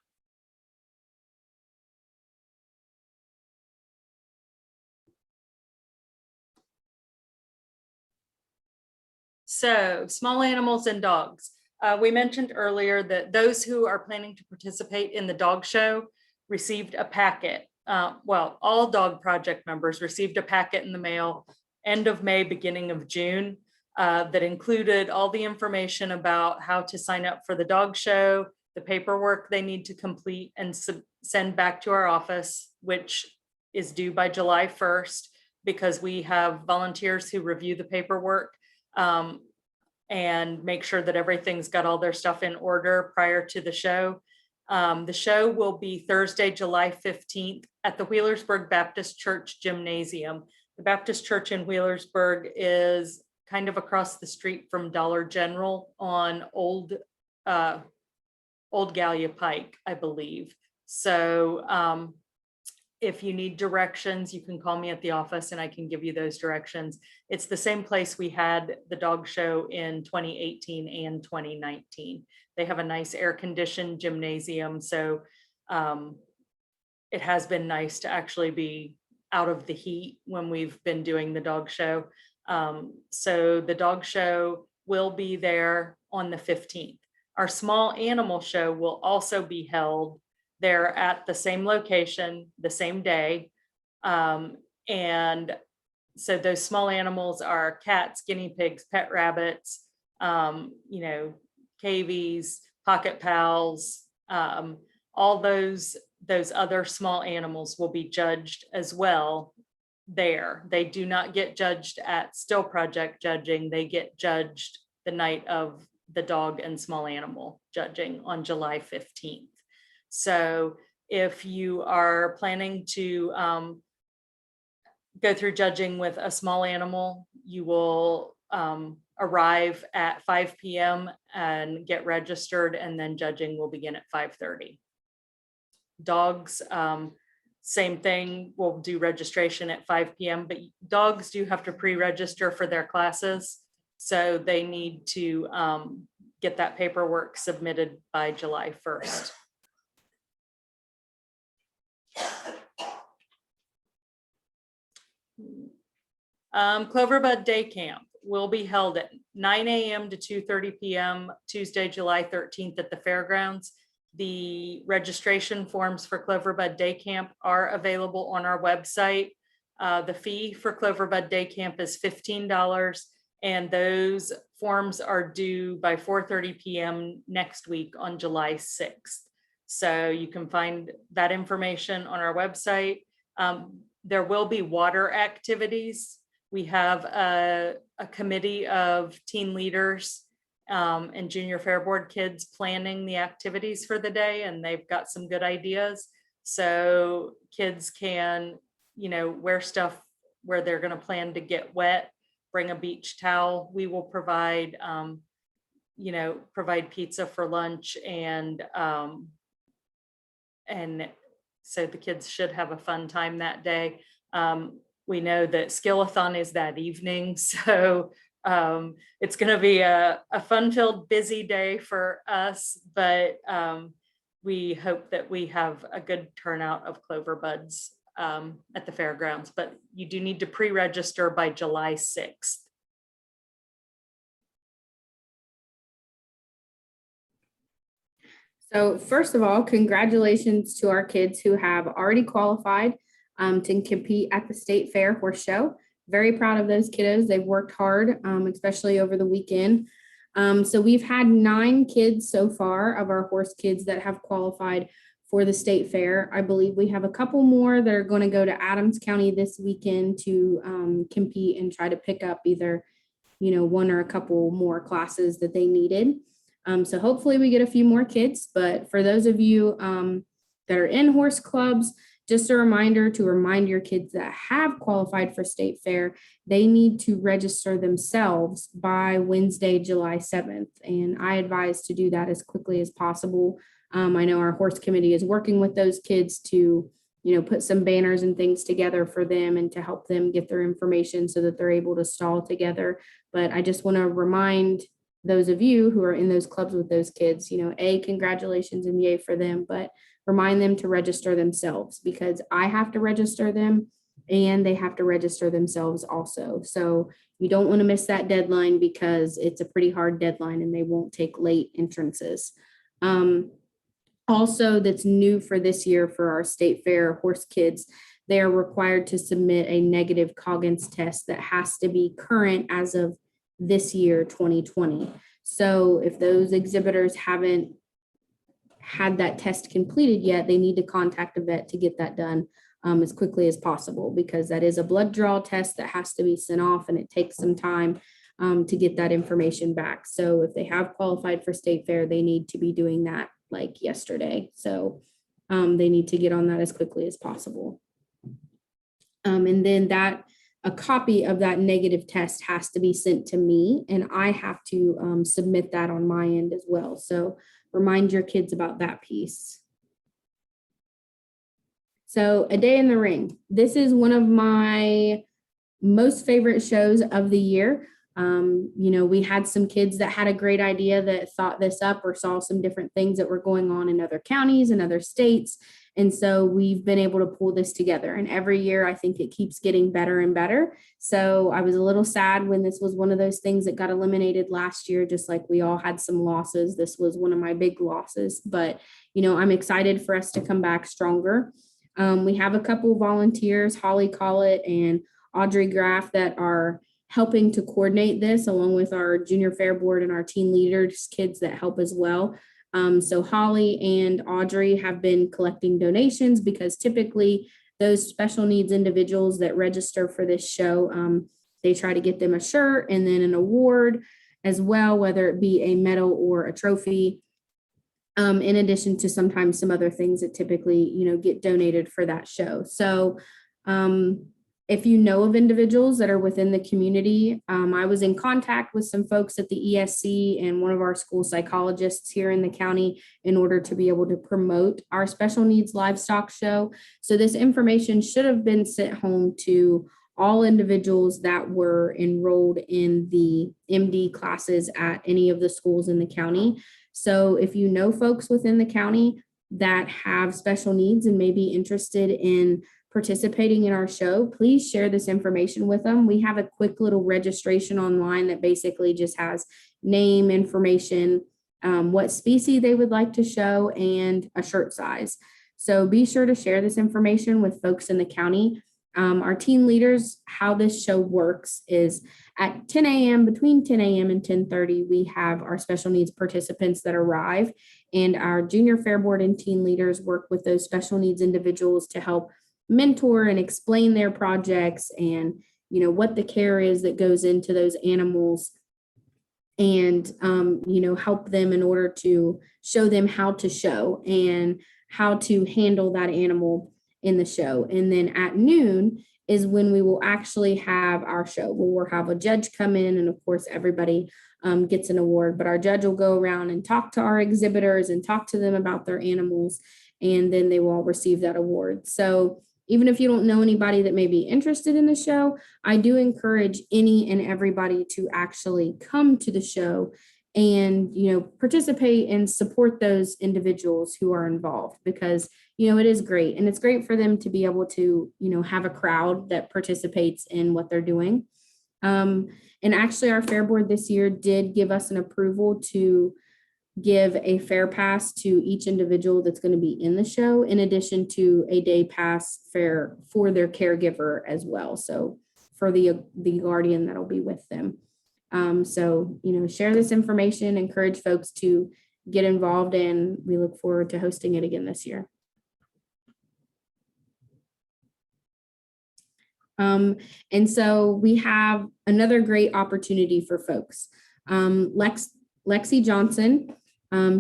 So small animals and dogs. We mentioned earlier that those who are planning to participate in the dog show received a packet. Well, all dog project members received a packet in the mail end of May, beginning of June, that included all the information about how to sign up for the dog show, the paperwork they need to complete and send back to our office, which is due by July 1st, because we have volunteers who review the paperwork and make sure that everything's got all their stuff in order prior to the show. The show will be Thursday, July 15th at the Wheelersburg Baptist Church Gymnasium. The Baptist Church in Wheelersburg is kind of across the street from Dollar General on Old Gallia Pike, I believe. So if you need directions, you can call me at the office and I can give you those directions. It's the same place we had the dog show in 2018 and 2019. They have a nice air-conditioned gymnasium. So it has been nice to actually be out of the heat when we've been doing the dog show. So the dog show will be there on the 15th. Our small animal show will also be held there at the same location, the same day. And so those small animals are cats, guinea pigs, pet rabbits, cavies, pocket pals, all those other small animals will be judged as well there. They do not get judged at Still Project judging. They get judged the night of the dog and small animal judging on July 15th. So if you are planning to go through judging with a small animal, you will arrive at 5 p.m. and get registered, and then judging will begin at 5:30. Dogs, same thing, we'll do registration at 5 p.m., but dogs do have to pre-register for their classes. So they need to get that paperwork submitted by July 1st. Cloverbud Day Camp will be held at 9 a.m. to 2:30 p.m. Tuesday, July 13th at the fairgrounds. The registration forms for Cloverbud Day Camp are available on our website. The fee for Cloverbud Day Camp is $15, and those forms are due by 4:30 p.m. next week on July 6th. So you can find that information on our website. There will be water activities. We have a committee of teen leaders and Junior Fair Board kids planning the activities for the day, and they've got some good ideas. So kids can, wear stuff where they're going to plan to get wet, bring a beach towel. We will provide, provide pizza for lunch, and so the kids should have a fun time that day. We know that Skillathon is that evening, so it's going to be a fun-filled, busy day for us, but we hope that we have a good turnout of Cloverbuds at the fairgrounds, but you do need to pre-register by July 6th. So first of all, congratulations to our kids who have already qualified to compete at the State Fair Horse Show. Very proud of those kiddos. They've worked hard, especially over the weekend. So we've had 9 kids so far of our horse kids that have qualified for the State Fair. I believe we have a couple more that are going to go to Adams County this weekend to compete and try to pick up either, one or a couple more classes that they needed. So hopefully we get a few more kids, but for those of you that are in horse clubs, just a reminder to remind your kids that have qualified for State Fair, they need to register themselves by Wednesday, July 7th. And I advise to do that as quickly as possible. I know our horse committee is working with those kids to, put some banners and things together for them and to help them get their information so that they're able to stall together. But I just want to remind those of you who are in those clubs with those kids, congratulations and yay for them, but remind them to register themselves, because I have to register them and they have to register themselves also. So you don't want to miss that deadline, because it's a pretty hard deadline and they won't take late entrances. Also, that's new for this year for our State Fair horse kids, they are required to submit a negative Coggins test that has to be current as of this year, 2020. So if those exhibitors haven't had that test completed yet, they need to contact a vet to get that done as quickly as possible, because that is a blood draw test that has to be sent off, and it takes some time to get that information back. So if they have qualified for State Fair, they need to be doing that like yesterday. So they need to get on that as quickly as possible. And then a copy of that negative test has to be sent to me, and I have to submit that on my end as well. So remind your kids about that piece. So A Day in the Ring. This is one of my most favorite shows of the year. We had some kids that had a great idea that thought this up or saw some different things that were going on in other counties and other states. And so we've been able to pull this together. And every year, I think it keeps getting better and better. So I was a little sad when this was one of those things that got eliminated last year, just like we all had some losses. This was one of my big losses. But, I'm excited for us to come back stronger. We have a couple volunteers, Holly Collett and Audrey Graff, that are helping to coordinate this, along with our Junior Fair Board and our teen leaders kids that help as well. So Holly and Audrey have been collecting donations, because typically those special needs individuals that register for this show, they try to get them a shirt and then an award as well, whether it be a medal or a trophy, in addition to sometimes some other things that typically, get donated for that show. So if you know of individuals that are within the community, I was in contact with some folks at the ESC and one of our school psychologists here in the county in order to be able to promote our special needs livestock show. So this information should have been sent home to all individuals that were enrolled in the MD classes at any of the schools in the county. So if you know folks within the county that have special needs and may be interested in participating in our show, please share this information with them. We have a quick little registration online that basically just has name information, what species they would like to show, and a shirt size. So be sure to share this information with folks in the county. Our team leaders, how this show works is at 10 a.m., between 10 a.m. and 10:30, we have our special needs participants that arrive, and our junior fair board and team leaders work with those special needs individuals to help mentor and explain their projects and what the care is that goes into those animals, and help them in order to show them how to show and how to handle that animal in the show. And then at noon is when we will actually have our show. We'll have a judge come in, and of course everybody gets an award, but our judge will go around and talk to our exhibitors and talk to them about their animals, and then they will all receive that award. So even if you don't know anybody that may be interested in the show, I do encourage any and everybody to actually come to the show and participate and support those individuals who are involved, because it is great, and it's great for them to be able to have a crowd that participates in what they're doing. And actually our fair board this year did give us an approval to give a fair pass to each individual that's going to be in the show, in addition to a day pass fair for their caregiver as well. So for the guardian that'll be with them. So share this information, encourage folks to get involved, and we look forward to hosting it again this year. And so we have another great opportunity for folks. Lexi Johnson,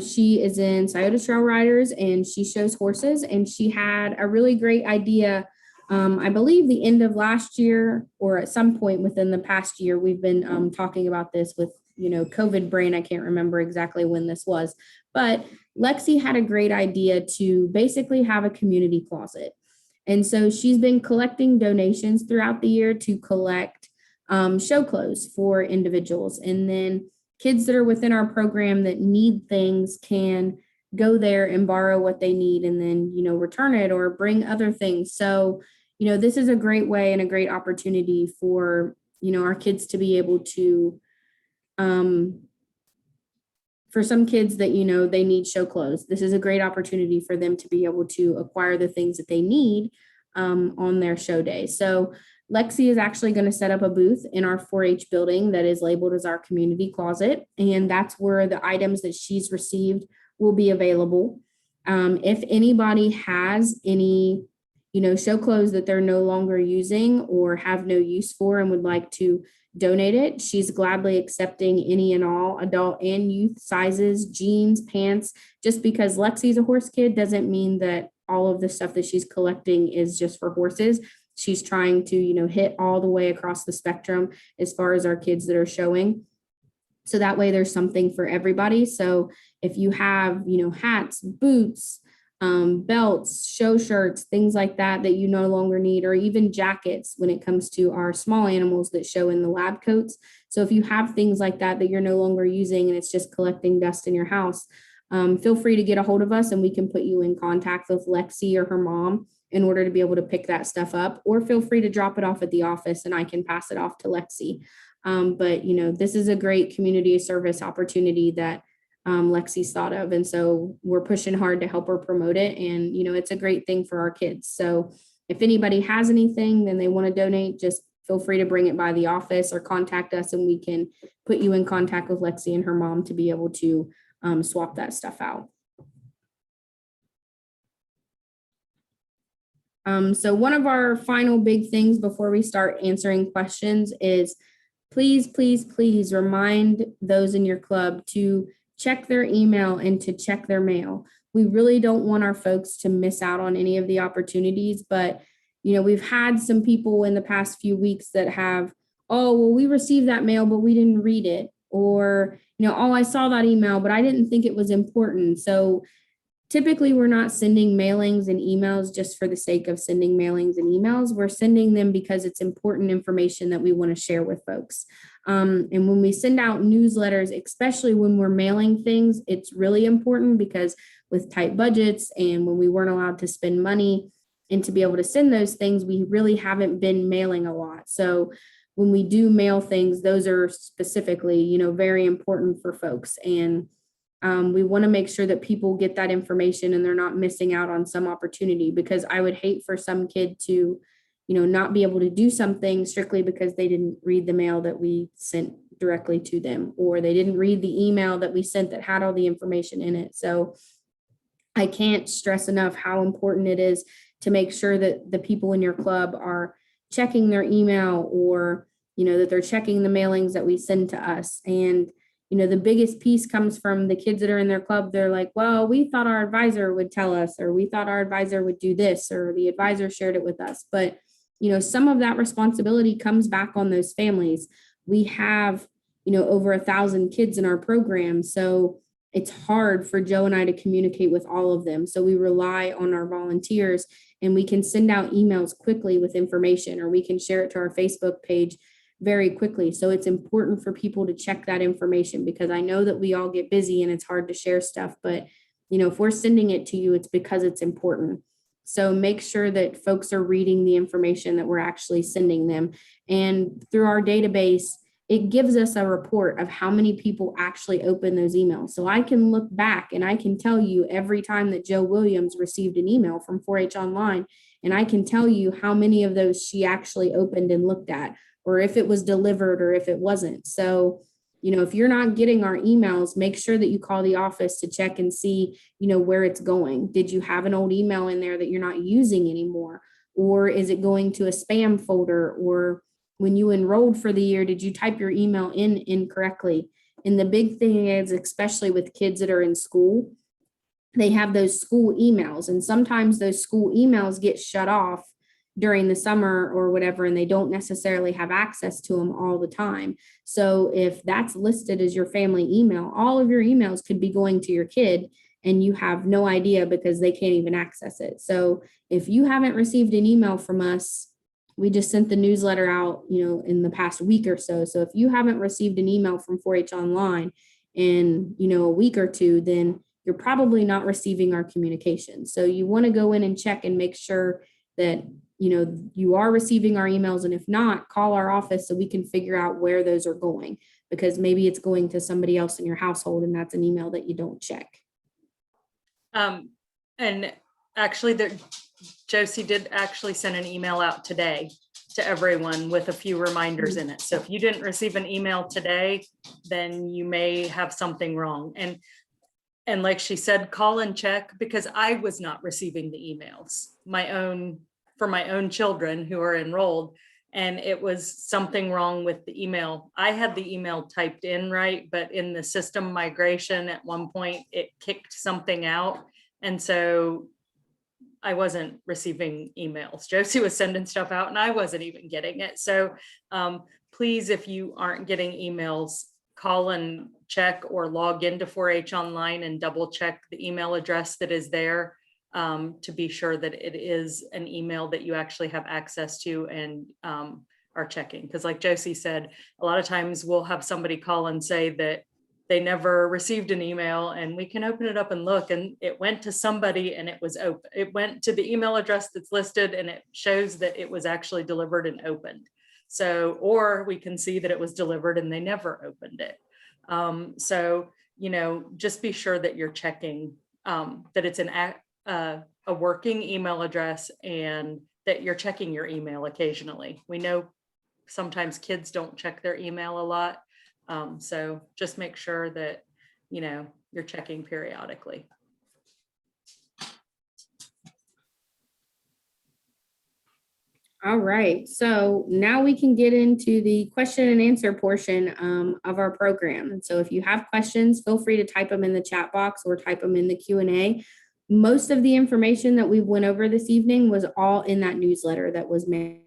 she is in Scioto Trail Riders, and she shows horses, and she had a really great idea. I believe the end of last year, or at some point within the past year, we've been talking about this with COVID brain. I can't remember exactly when this was, but Lexi had a great idea to basically have a community closet. And so she's been collecting donations throughout the year to collect show clothes for individuals. And then kids that are within our program that need things can go there and borrow what they need, and then, return it or bring other things. So, this is a great way and a great opportunity for, our kids to be able to, for some kids that, they need show clothes, this is a great opportunity for them to be able to acquire the things that they need on their show day. So Lexi is actually going to set up a booth in our 4-H building that is labeled as our community closet. And that's where the items that she's received will be available. If anybody has any, show clothes that they're no longer using or have no use for and would like to donate it, she's gladly accepting any and all adult and youth sizes, jeans, pants. Just because Lexi's a horse kid doesn't mean that all of the stuff that she's collecting is just for horses. She's trying to, hit all the way across the spectrum as far as our kids that are showing. So that way there's something for everybody. So if you have, hats, boots, belts, show shirts, things like that you no longer need, or even jackets when it comes to our small animals that show in the lab coats. So if you have things like that you're no longer using and it's just collecting dust in your house, feel free to get a hold of us and we can put you in contact with Lexi or her mom in order to be able to pick that stuff up, or feel free to drop it off at the office and I can pass it off to Lexi. But this is a great community service opportunity that Lexi's thought of. And so we're pushing hard to help her promote it. And, it's a great thing for our kids. So if anybody has anything, then they want to donate, just feel free to bring it by the office or contact us and we can put you in contact with Lexi and her mom to be able to swap that stuff out. So one of our final big things before we start answering questions is please, please, please remind those in your club to check their email and to check their mail. We really don't want our folks to miss out on any of the opportunities, but we've had some people in the past few weeks that have, oh, well, we received that mail, but we didn't read it. Or, oh, I saw that email, but I didn't think it was important. So typically, we're not sending mailings and emails just for the sake of sending mailings and emails. We're sending them because it's important information that we want to share with folks. And when we send out newsletters, especially when we're mailing things, it's really important because with tight budgets and when we weren't allowed to spend money and to be able to send those things, we really haven't been mailing a lot. So when we do mail things, those are specifically, very important for folks. And we want to make sure that people get that information and they're not missing out on some opportunity, because I would hate for some kid to, not be able to do something strictly because they didn't read the mail that we sent directly to them, or they didn't read the email that we sent that had all the information in it. So I can't stress enough how important it is to make sure that the people in your club are checking their email, or, that they're checking the mailings that we send to us. And the biggest piece comes from the kids that are in their club. They're like, well, we thought our advisor would tell us, or we thought our advisor would do this, or the advisor shared it with us. But, some of that responsibility comes back on those families. We have, over 1,000 kids in our program. So it's hard for Jo and I to communicate with all of them. So we rely on our volunteers, and we can send out emails quickly with information, or we can share it to our Facebook page very quickly. So it's important for people to check that information, because I know that we all get busy and it's hard to share stuff, but if we're sending it to you, it's because it's important. So make sure that folks are reading the information that we're actually sending them. And through our database, it gives us a report of how many people actually open those emails. So I can look back and I can tell you every time that Jo Williams received an email from 4-H Online, and I can tell you how many of those she actually opened and looked at, or if it was delivered or if it wasn't. So, if you're not getting our emails, make sure that you call the office to check and see, where it's going. Did you have an old email in there that you're not using anymore? Or is it going to a spam folder? Or when you enrolled for the year, did you type your email in incorrectly? And the big thing is, especially with kids that are in school, they have those school emails, and sometimes those school emails get shut off during the summer or whatever, and they don't necessarily have access to them all the time. So if that's listed as your family email, all of your emails could be going to your kid and you have no idea because they can't even access it. So if you haven't received an email from us, we just sent the newsletter out, in the past week or so. So if you haven't received an email from 4-H Online in, a week or two, then you're probably not receiving our communication. So you want to go in and check and make sure that you are receiving our emails. And if not, call our office so we can figure out where those are going, because maybe it's going to somebody else in your household and that's an email that you don't check. And actually, Josie did actually send an email out today to everyone with a few reminders in it. So if you didn't receive an email today, then you may have something wrong. And like she said, call and check, because I was not receiving the emails, for my own children who are enrolled, and it was something wrong with the email. I had the email typed in right, but in the system migration at one point, it kicked something out. And so I wasn't receiving emails. Josie was sending stuff out and I wasn't even getting it. So please, if you aren't getting emails, call and check or log into 4-H Online and double check the email address that is there, to be sure that it is an email that you actually have access to and are checking. Because like Josie said, a lot of times we'll have somebody call and say that they never received an email, and we can open it up and look, and it went to somebody and it was open. It went to the email address that's listed and it shows that it was actually delivered and opened. So, or we can see that it was delivered and they never opened it. So, just be sure that you're checking that it's a working email address and that you're checking your email occasionally. We know sometimes kids don't check their email a lot. So just make sure that, you're checking periodically. All right, so now we can get into the question and answer portion of our program. And so if you have questions, feel free to type them in the chat box or type them in the Q&A. most of the information that we went over this evening was all in that newsletter that was made.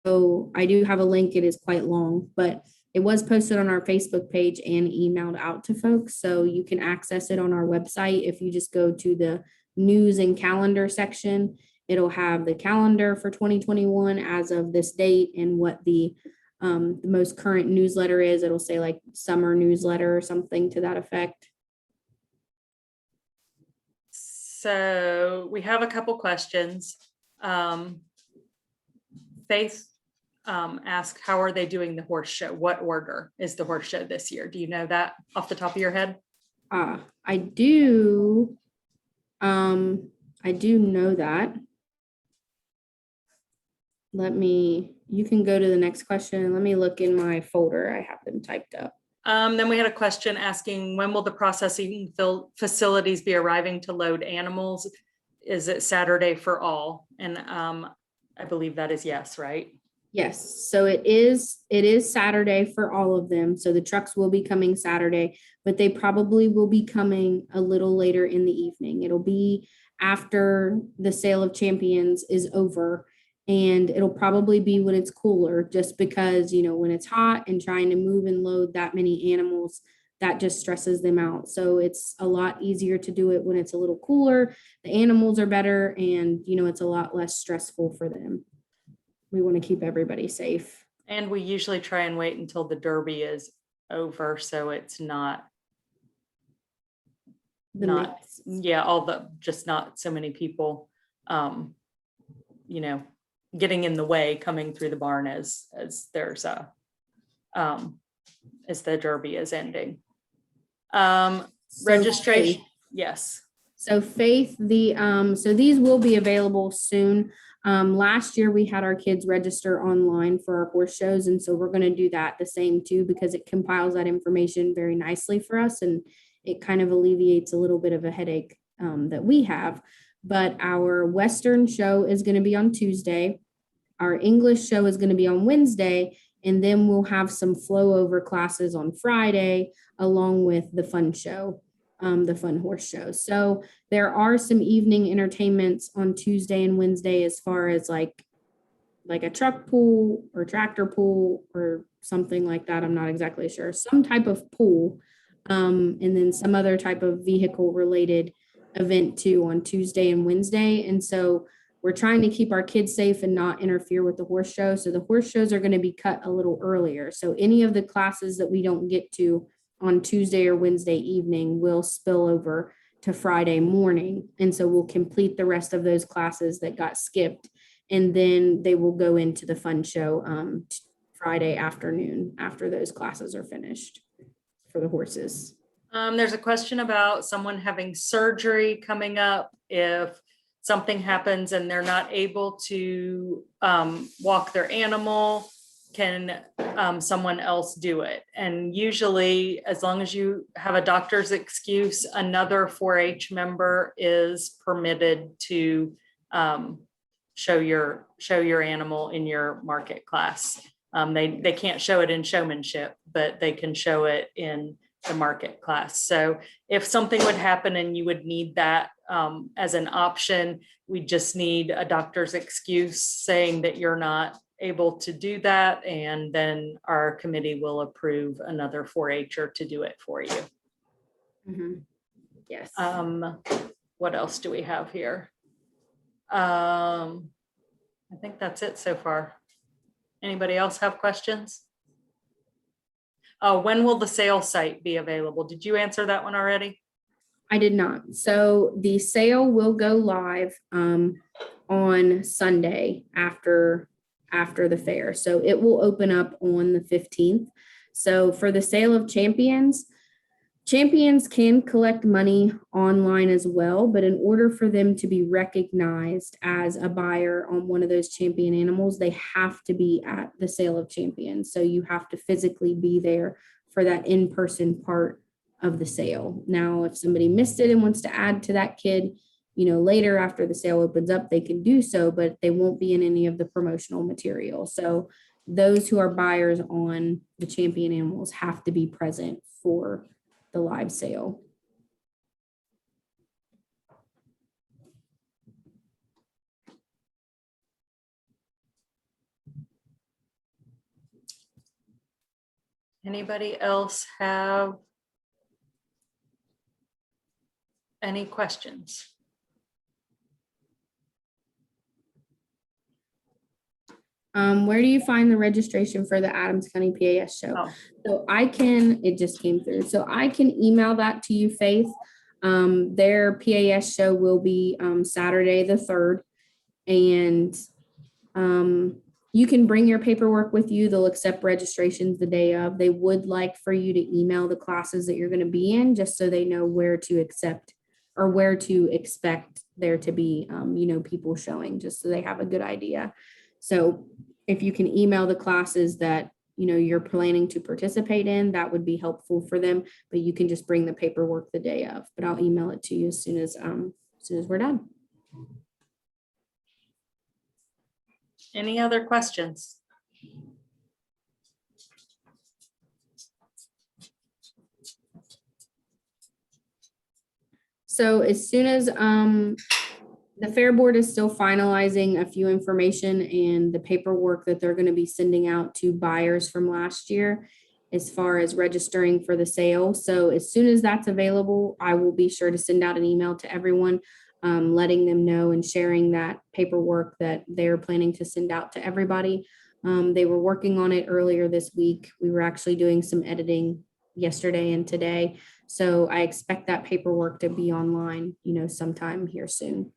So I do have a link. It is quite long, but it was posted on our Facebook page and emailed out to folks. So you can access it on our website. If you just go to the news and calendar section, it'll have the calendar for 2021 as of this date and what the most current newsletter is. It'll say like summer newsletter or something to that effect. So we have a couple questions. Faith asked, how are they doing the horse show? What order is the horse show this year? Do you know that off the top of your head? I do. I do know that. You can go to the next question. Let me look in my folder. I have them typed up. Then we had a question asking, when will the processing facilities be arriving to load animals? Is it Saturday for all? And I believe that is yes, right? Yes, so it is Saturday for all of them. So the trucks will be coming Saturday, but they probably will be coming a little later in the evening. It'll be after the sale of champions is over. And it'll probably be when it's cooler, just because, when it's hot and trying to move and load that many animals, that just stresses them out. So it's a lot easier to do it when it's a little cooler. The animals are better and, it's a lot less stressful for them. We want to keep everybody safe. And we usually try and wait until the Derby is over, so it's not just not so many people, getting in the way coming through the barn as there's as the Derby is ending. Registration. Yes. So Faith, so these will be available soon. Last year we had our kids register online for our horse shows. And so we're going to do that the same too, because it compiles that information very nicely for us. And it kind of alleviates a little bit of a headache that we have. But our Western show is going to be on Tuesday. Our English show is going to be on Wednesday. And then we'll have some flow over classes on Friday, along with the fun show. The fun horse show. So there are some evening entertainments on Tuesday and Wednesday, as far as like a truck pool or tractor pool or something like that. I'm not exactly sure. Some type of pool, and then some other type of vehicle related event too on Tuesday and Wednesday. And so we're trying to keep our kids safe and not interfere with the horse show. So the horse shows are going to be cut a little earlier. So any of the classes that we don't get to on Tuesday or Wednesday evening will spill over to Friday morning. And so we'll complete the rest of those classes that got skipped. And then they will go into the fun show Friday afternoon after those classes are finished for the horses. There's a question about someone having surgery coming up. If something happens and they're not able to walk their animal, can someone else do it? And usually, as long as you have a doctor's excuse, another 4-H member is permitted to show your animal in your market class. They can't show it in showmanship, but they can show it in the market class. So if something would happen and you would need that as an option, we just need a doctor's excuse saying that you're not able to do that, and then our committee will approve another 4-H'er to do it for you. Mm-hmm. Yes. What else do we have here? I think that's it so far. Anybody else have questions? When will the sale site be available? Did you answer that one already? I did not. So the sale will go live on Sunday after the fair. So it will open up on the 15th. So for the sale of champions can collect money online as well, but in order for them to be recognized as a buyer on one of those champion animals, they have to be at the sale of champions. So you have to physically be there for that in-person part of the sale. Now, if somebody missed it and wants to add to that kid, later after the sale opens up, they can do so, but they won't be in any of the promotional material. So those who are buyers on the champion animals have to be present for the live sale. Anybody else have any questions? Where do you find the registration for the Adams County PAS show? Oh, So it just came through. So I can email that to you, Faith. Their PAS show will be Saturday the 3rd. And you can bring your paperwork with you. They'll accept registrations the day of. They would like for you to email the classes that you're going to be in, just so they know where to accept or where to expect there to be, people showing, just so they have a good idea. So if you can email the classes that, you're planning to participate in, that would be helpful for them, but you can just bring the paperwork the day of, but I'll email it to you as soon as we're done. any other questions? So as soon as the Fair Board is still finalizing a few information and the paperwork that they're going to be sending out to buyers from last year as far as registering for the sale. So as soon as that's available, I will be sure to send out an email to everyone, letting them know and sharing that paperwork that they're planning to send out to everybody. They were working on it earlier this week. We were actually doing some editing yesterday and today. So I expect that paperwork to be online, sometime here soon.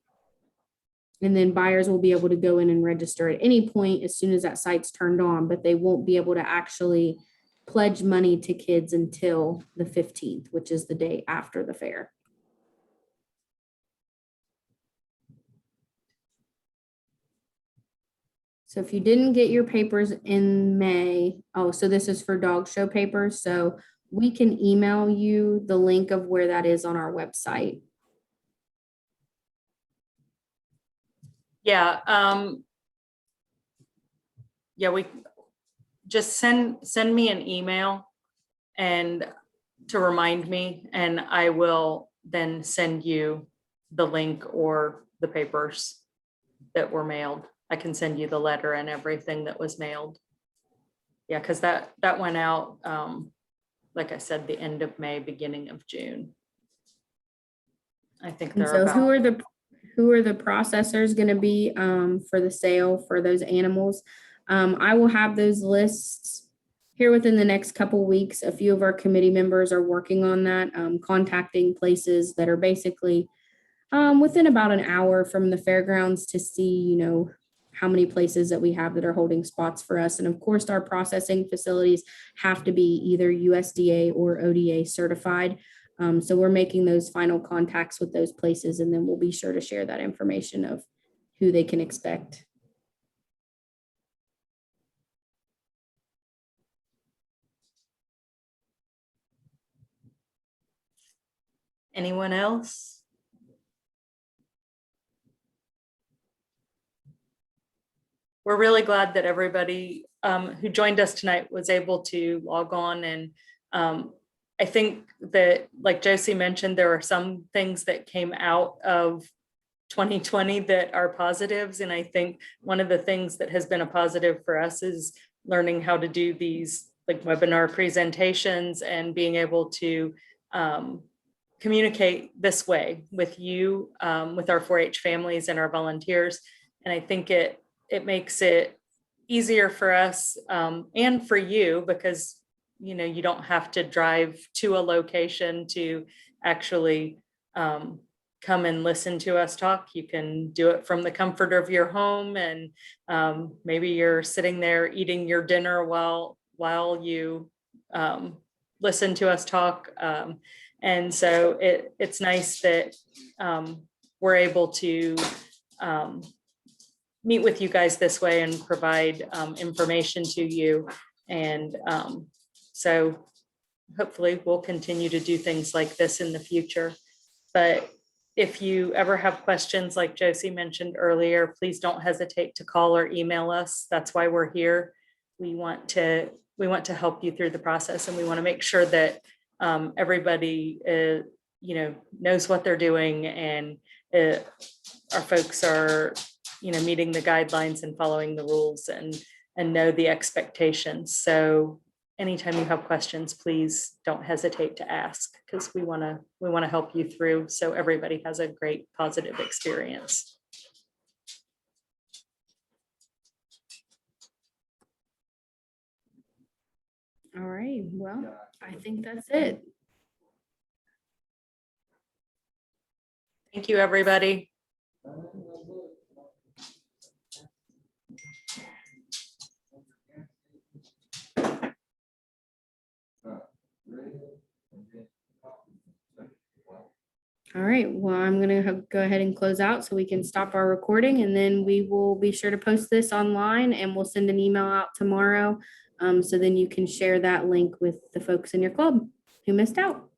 And then buyers will be able to go in and register at any point as soon as that site's turned on, but they won't be able to actually pledge money to kids until the 15th, which is the day after the fair. So if you didn't get your papers in May, so this is for dog show papers. So we can email you the link of where that is on our website. Yeah. We just send me an email and to remind me, and I will then send you the link or the papers that were mailed. I can send you the letter and everything that was mailed. Yeah, because that went out, like I said, the end of May, beginning of June. I think they're So about. who are the processors going to be for the sale for those animals? I will have those lists here within the next couple weeks. A few of our committee members are working on that, contacting places that are basically within about an hour from the fairgrounds to see, how many places that we have that are holding spots for us. And of course, our processing facilities have to be either USDA or ODA certified. So we're making those final contacts with those places, and then we'll be sure to share that information of who they can expect. Anyone else? We're really glad that everybody who joined us tonight was able to log on. And I think that, like Josie mentioned, there are some things that came out of 2020 that are positives. And I think one of the things that has been a positive for us is learning how to do these like webinar presentations and being able to communicate this way with you, with our 4-H families and our volunteers. And I think it makes it easier for us and for you, because you don't have to drive to a location to actually come and listen to us talk. You can do it from the comfort of your home, and maybe you're sitting there eating your dinner while you listen to us talk. And so it's nice that we're able to meet with you guys this way and provide information to you. And so hopefully we'll continue to do things like this in the future. But if you ever have questions, like Josie mentioned earlier, please don't hesitate to call or email us. That's why we're here. We want to help you through the process, and we want to make sure that everybody knows what they're doing, and our folks are meeting the guidelines and following the rules and know the expectations. So anytime you have questions, please don't hesitate to ask, because we want to help you through so everybody has a great positive experience. All right, well, I think that's it. Thank you, everybody. All right, well, I'm gonna go ahead and close out so we can stop our recording, and then we will be sure to post this online, and we'll send an email out tomorrow. So then you can share that link with the folks in your club who missed out.